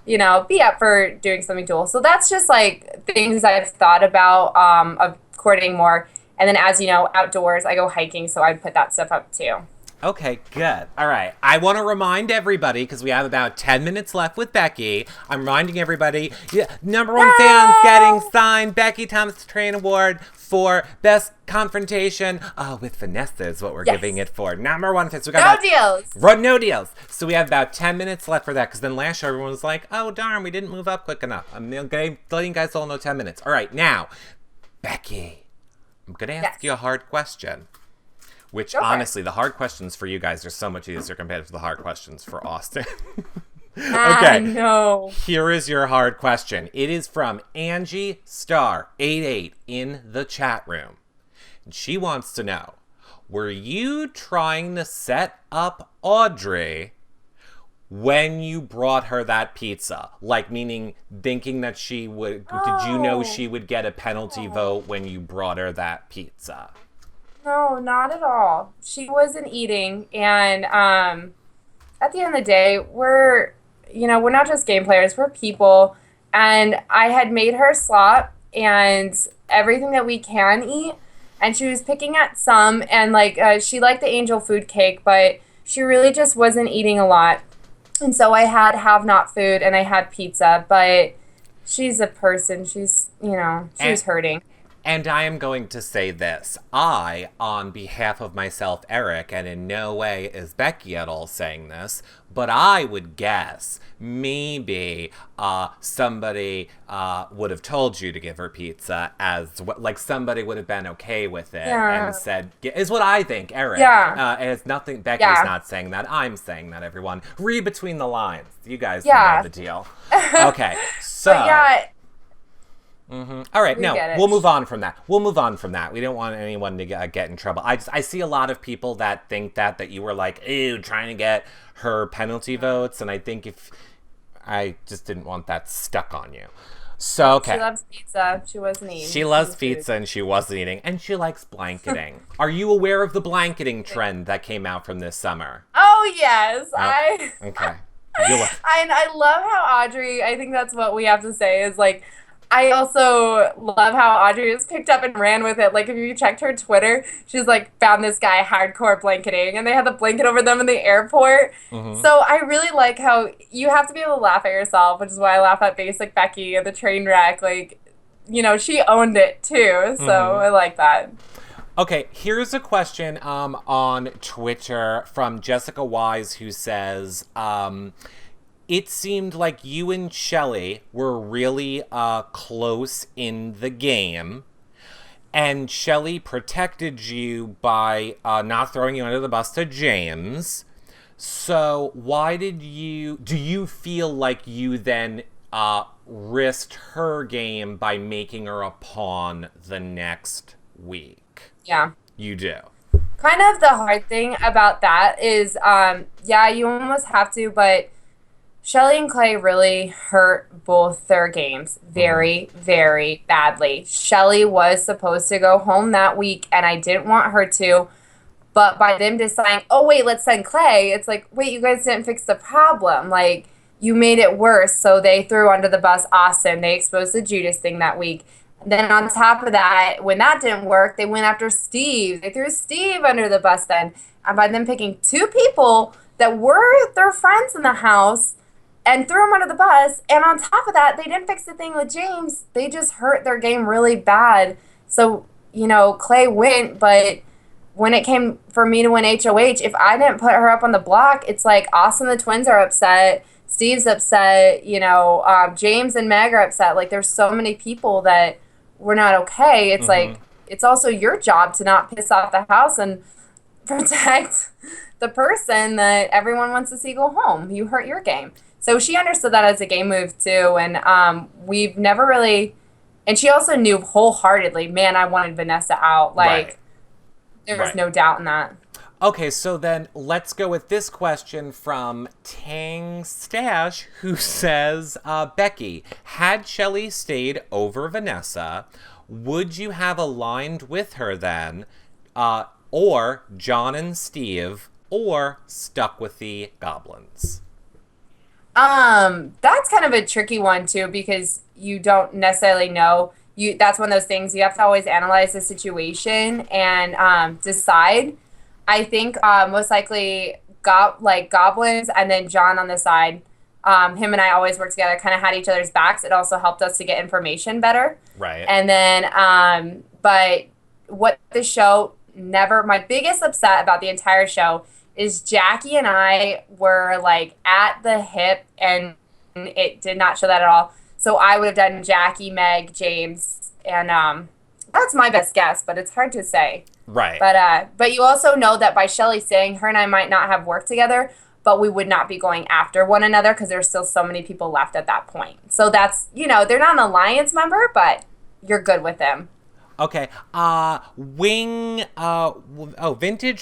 be up for doing something dual. So that's just like things I've thought about of coordinating more. And then as you know, outdoors, I go hiking, so I put that stuff up too. Okay, good. All right. I want to remind everybody, because we have about 10 minutes left with Becky. I'm reminding everybody, number one fans getting signed Becky Thomas Train Award for Best Confrontation with Vanessa is what we're giving it for. Number one fans. We got no deals. So we have about 10 minutes left for that, because then last year everyone was like, oh, darn, we didn't move up quick enough. I'm letting you guys all know 10 minutes. All right, now, Becky, I'm going to ask you a hard question. Which, honestly, the hard questions for you guys are so much easier compared to the hard questions for Austin. Okay. No. Here is your hard question. It is from Angie Star 88 in the chat room. And she wants to know, were you trying to set up Audrey when you brought her that pizza? Like, meaning thinking that she would, did you know she would get a penalty vote when you brought her that pizza? No, not at all. She wasn't eating, and at the end of the day, we're not just game players, we're people, and I had made her slop and everything that we can eat, and she was picking at some, and she liked the angel food cake, but she really just wasn't eating a lot, and so I had have-not food, and I had pizza, but she's a person, she's, she was hurting. And I am going to say this. I, on behalf of myself, Eric, and in no way is Becky at all saying this, but I would guess maybe somebody would have told you to give her pizza like somebody would have been okay with it and said, is what I think, Eric. Yeah. And it's nothing, Becky's not saying that. I'm saying that, everyone. Read between the lines. You guys know the deal. Okay, so... All right, we'll move on from that. We don't want anyone to get in trouble. I see a lot of people that think that you were like, ew, trying to get her penalty votes, and I think I just didn't want that stuck on you. So, okay. She loves pizza. She wasn't eating. She loves pizza and she wasn't eating, and she likes blanketing. Are you aware of the blanketing trend that came out from this summer? Oh, yes. Okay. I love how Audrey, I think that's what we have to say is I also love how Audrey was picked up and ran with it. Like, if you checked her Twitter, she's found this guy hardcore blanketing, and they had the blanket over them in the airport. So I really like how you have to be able to laugh at yourself, which is why I laugh at Basic Becky and the train wreck. She owned it too. So I like that. Okay, here's a question on Twitter from Jessica Wise, who says... it seemed like you and Shelly were really close in the game, and Shelly protected you by not throwing you under the bus to James. So why do you feel like you then risked her game by making her a pawn the next week? Yeah. You do. Kind of the hard thing about that is, you almost have to, but Shelly and Clay really hurt both their games very, very badly. Shelly was supposed to go home that week, and I didn't want her to. But by them deciding, oh, wait, let's send Clay, it's like, wait, you guys didn't fix the problem. You made it worse. So they threw under the bus Austin. They exposed the Judas thing that week. Then on top of that, when that didn't work, they went after Steve. They threw Steve under the bus then. And by them picking two people that were their friends in the house and threw him under the bus. And on top of that, they didn't fix the thing with James. They just hurt their game really bad. So, Clay went, but when it came for me to win HOH, if I didn't put her up on the block, it's like Austin the twins are upset, Steve's upset, James and Meg are upset. There's so many people that were not okay. It's it's also your job to not piss off the house and protect the person that everyone wants to see go home. You hurt your game. So she understood that as a game move too. And we've never really, and she also knew wholeheartedly, man, I wanted Vanessa out. Like, there was no doubt in that. Okay, so then let's go with this question from Tang Stash, who says, Becky, had Shelley stayed over Vanessa, would you have aligned with her then, or John and Steve, or stuck with the goblins? That's kind of a tricky one too, because you don't necessarily know. That's one of those things you have to always analyze the situation and decide. I think most likely goblins and then John on the side. Him and I always worked together, kind of had each other's backs. It also helped us to get information better. Right. And then, but what the show never, my biggest upset about the entire show is Jackie and I were like at the hip, and it did not show that at all. So I would have done Jackie, Meg, James, and that's my best guess, but it's hard to say. Right. But you also know that by Shelley saying her and I might not have worked together, but we would not be going after one another because there's still so many people left at that point. So that's, they're not an alliance member, but you're good with them. Okay. Vintage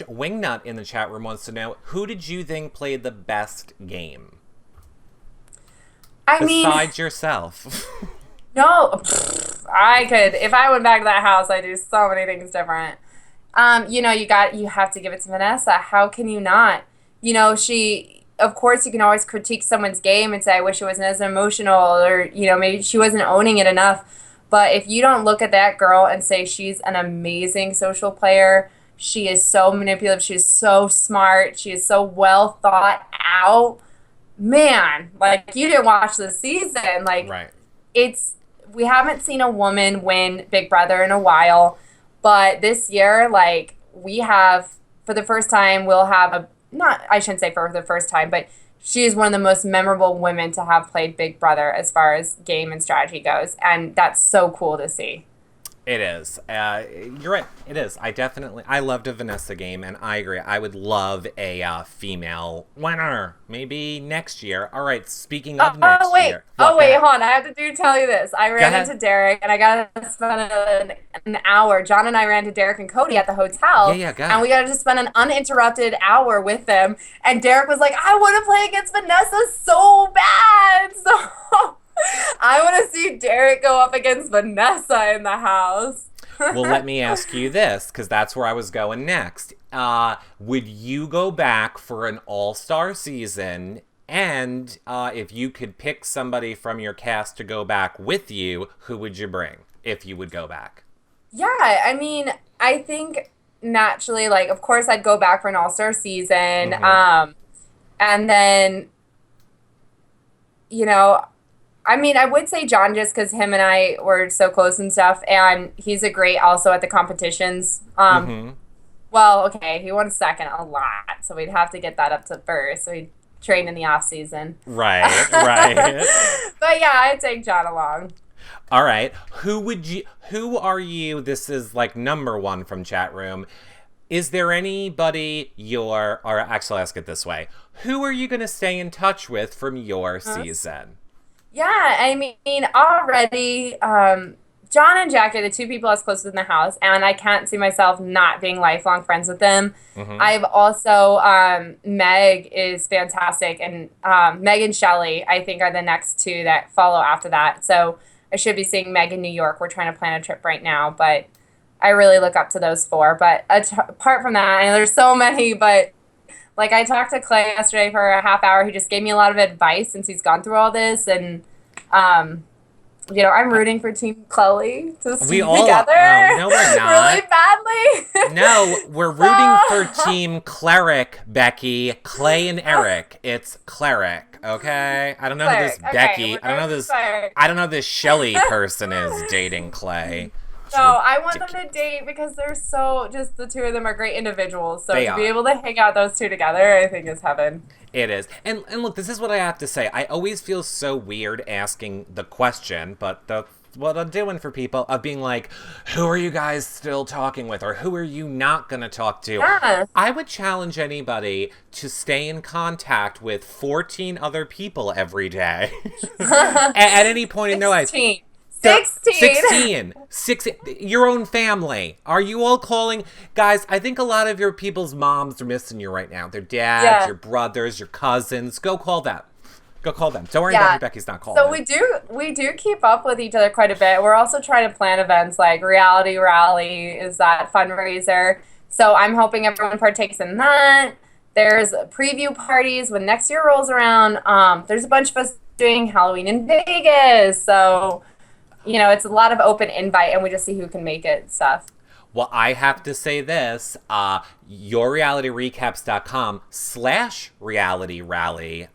Wingnut in the chat room wants to know, who did you think played the best game? Besides yourself. No, I could. If I went back to that house, I'd do so many things different. You have to give it to Vanessa. How can you not? Of course, you can always critique someone's game and say, I wish it wasn't as emotional, or, maybe she wasn't owning it enough. But if you don't look at that girl and say she's an amazing social player, she is so manipulative, she's so smart, she is so well thought out, man, like, you didn't watch the season. Like, right. We haven't seen a woman win Big Brother in a while, but this year, like, we have, for the first time, I shouldn't say for the first time, but she is one of the most memorable women to have played Big Brother as far as game and strategy goes, and that's so cool to see. It is. You're right. It is. I loved a Vanessa game, and I agree. I would love a female winner. Maybe next year. All right, speaking of next year. Hold on. I have to tell you this. I ran into Derek, and I got to spend an hour. John and I ran to Derek and Cody at the hotel. Yeah, go. And we got to just spend an uninterrupted hour with them. And Derek was like, I want to play against Vanessa so bad. So I want to see Derek go up against Vanessa in the house. Well, let me ask you this, because that's where I was going next. Would you go back for an all-star season? And if you could pick somebody from your cast to go back with you, who would you bring if you would go back? Yeah, I mean, I think naturally, like, of course I'd go back for an all-star season. Mm-hmm. And then, I mean, I would say John, just because him and I were so close and stuff, and he's a great also at the competitions. Well, okay, he won second a lot, so we'd have to get that up to first. So he'd train in the off season. Right. But yeah, I'd take John along. All right. Who are you? This is like number one from chat room. Is there anybody or actually, ask it this way. Who are you going to stay in touch with from your season? Yeah, I mean, already, John and Jackie are the two people I was closest in the house, and I can't see myself not being lifelong friends with them. Mm-hmm. I've also, Meg is fantastic, and Meg and Shelley, I think, are the next two that follow after that. So I should be seeing Meg in New York. We're trying to plan a trip right now, but I really look up to those four. But apart from that, I know there's so many, but like, I talked to Clay yesterday for a half hour. He just gave me a lot of advice since he's gone through all this. And, I'm rooting for Team Chloe to stay together. No, we're not. Really badly. No, we're rooting for Team Cleric, Becky. Clay and Eric. It's Cleric, okay? I don't know who this Becky. I don't know this Shelley person is dating Clay. No, I want them to date because they're so, just the two of them are great individuals. So They to are. be able to hang out those two together, I think is heaven. It is. And look, this is what I have to say. I always feel so weird asking the question, but what I'm doing for people of being like, who are you guys still talking with? Or who are you not going to talk to? Yes. I would challenge anybody to stay in contact with 14 other people every day. at any point in their life. 16. Your own family. Are you all calling? Guys, I think a lot of your people's moms are missing you right now. Their dads, your brothers, your cousins. Go call them. Don't worry about who Becky's not calling. So we do keep up with each other quite a bit. We're also trying to plan events like Reality Rally is that fundraiser. So I'm hoping everyone partakes in that. There's preview parties when next year rolls around. There's a bunch of us doing Halloween in Vegas. So, it's a lot of open invite, and we just see who can make it stuff. Well, I have to say this, yourrealityrecaps.com/reality rally,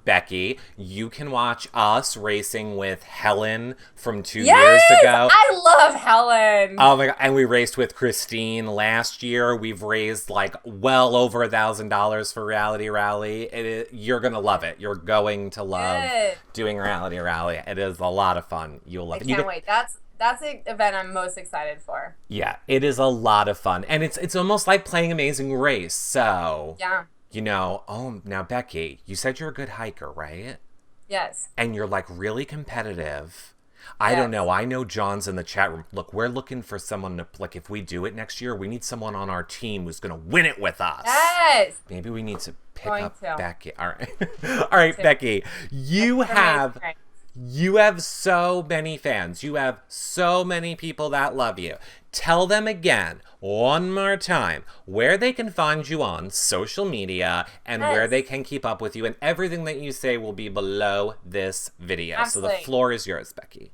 Becky, you can watch us racing with Helen from 2 years ago. I love Helen. Oh my God. And we raced with Christine last year. We've raised like well over $1,000 for Reality Rally. You're going to love it. You're going to love doing Reality Rally. It is a lot of fun. You'll love it. I can't wait. That's the event I'm most excited for. Yeah, it is a lot of fun. And it's almost like playing Amazing Race. So, yeah. Now, Becky, you said you're a good hiker, right? Yes. And you're like really competitive. I don't know. I know John's in the chat room. Look, we're looking for someone to, like, if we do it next year, we need someone on our team who's going to win it with us. Yes. Maybe we need to pick up Becky. All right. All right, Becky, you have so many fans. You have so many people that love you. Tell them again, one more time, where they can find you on social media and where they can keep up with you. And everything that you say will be below this video. Absolutely. So the floor is yours, Becky.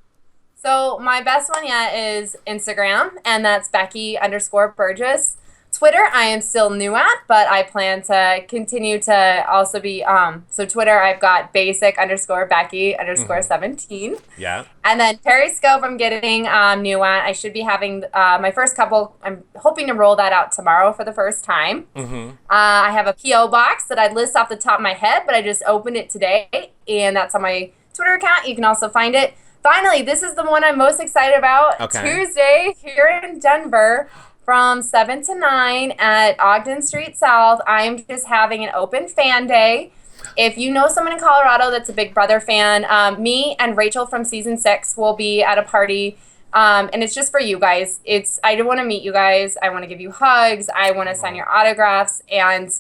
So my best one yet is Instagram, and that's Becky_Burgess. Twitter, I am still new at, but I plan to continue to also be, so Twitter, I've got basic_Becky_17. Yeah. And then Periscope, I'm getting new at. I should be having my first couple, I'm hoping to roll that out tomorrow for the first time. Mm-hmm. I have a P.O. box that I'd list off the top of my head, but I just opened it today, and that's on my Twitter account. You can also find it. Finally, this is the one I'm most excited about. Okay. Tuesday here in Denver, from 7 to 9 at Ogden Street South, I'm just having an open fan day. If you know someone in Colorado that's a Big Brother fan, me and Rachel from season 6 will be at a party, and it's just for you guys. I do want to meet you guys. I want to give you hugs. I want to sign your autographs, and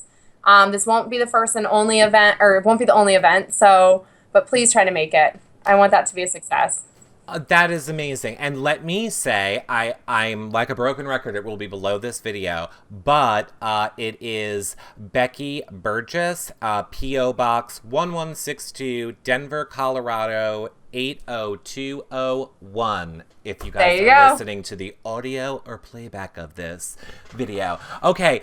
this won't be the first and only event, or it won't be the only event. So, but please try to make it. I want that to be a success. That is amazing. And let me say, I'm like a broken record. It will be below this video, but it is Becky Burgess, P.O. Box 1162, Denver, Colorado 80201. If you guys are listening to the audio or playback of this video. Okay.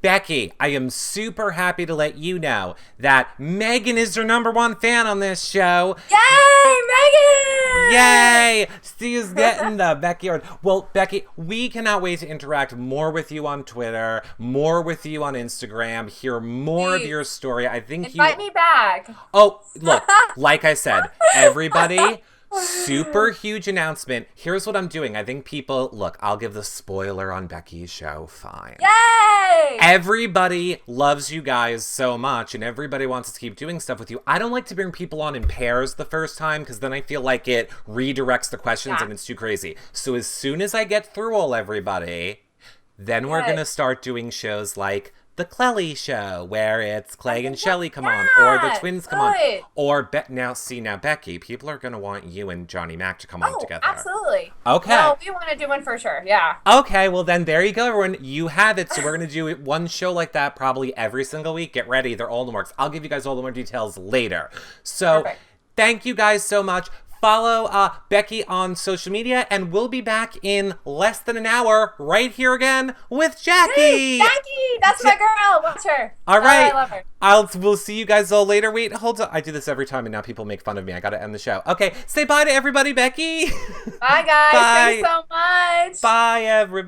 Becky, I am super happy to let you know that Megan is your #1 fan on this show. Yay, Megan! Yay! She's getting the Becky award. Well, Becky, we cannot wait to interact more with you on Twitter, more with you on Instagram, hear more of your story. I think Invite me back. Oh, look, like I said, everybody, super huge announcement. Here's what I'm doing. I think people, look, I'll give the spoiler on Becky's show. Fine. Yay! Everybody loves you guys so much, and everybody wants us to keep doing stuff with you. I don't like to bring people on in pairs the first time, because then I feel like it redirects the questions and it's too crazy. So as soon as I get through everybody, then we're going to start doing shows like The Clelly Show, where it's Clay and Shelly come on, or the twins come on, or now Becky, people are going to want you and Johnny Mac to come on together. Absolutely. Okay. No, we want to do one for sure. Yeah. Okay, well then there you go, everyone. You have it. So we're going to do one show like that probably every single week. Get ready. They're all in the works. I'll give you guys all the more details later. So thank you guys so much. follow Becky on social media, and we'll be back in less than an hour right here again with Jackie. Hey, Jackie, that's my girl. Watch her. All right. I love her. We'll see you guys all later. Wait, hold on. I do this every time, and now people make fun of me. I gotta end the show. Okay, say bye to everybody, Becky. Bye, guys. Bye. Thanks so much. Bye, everybody.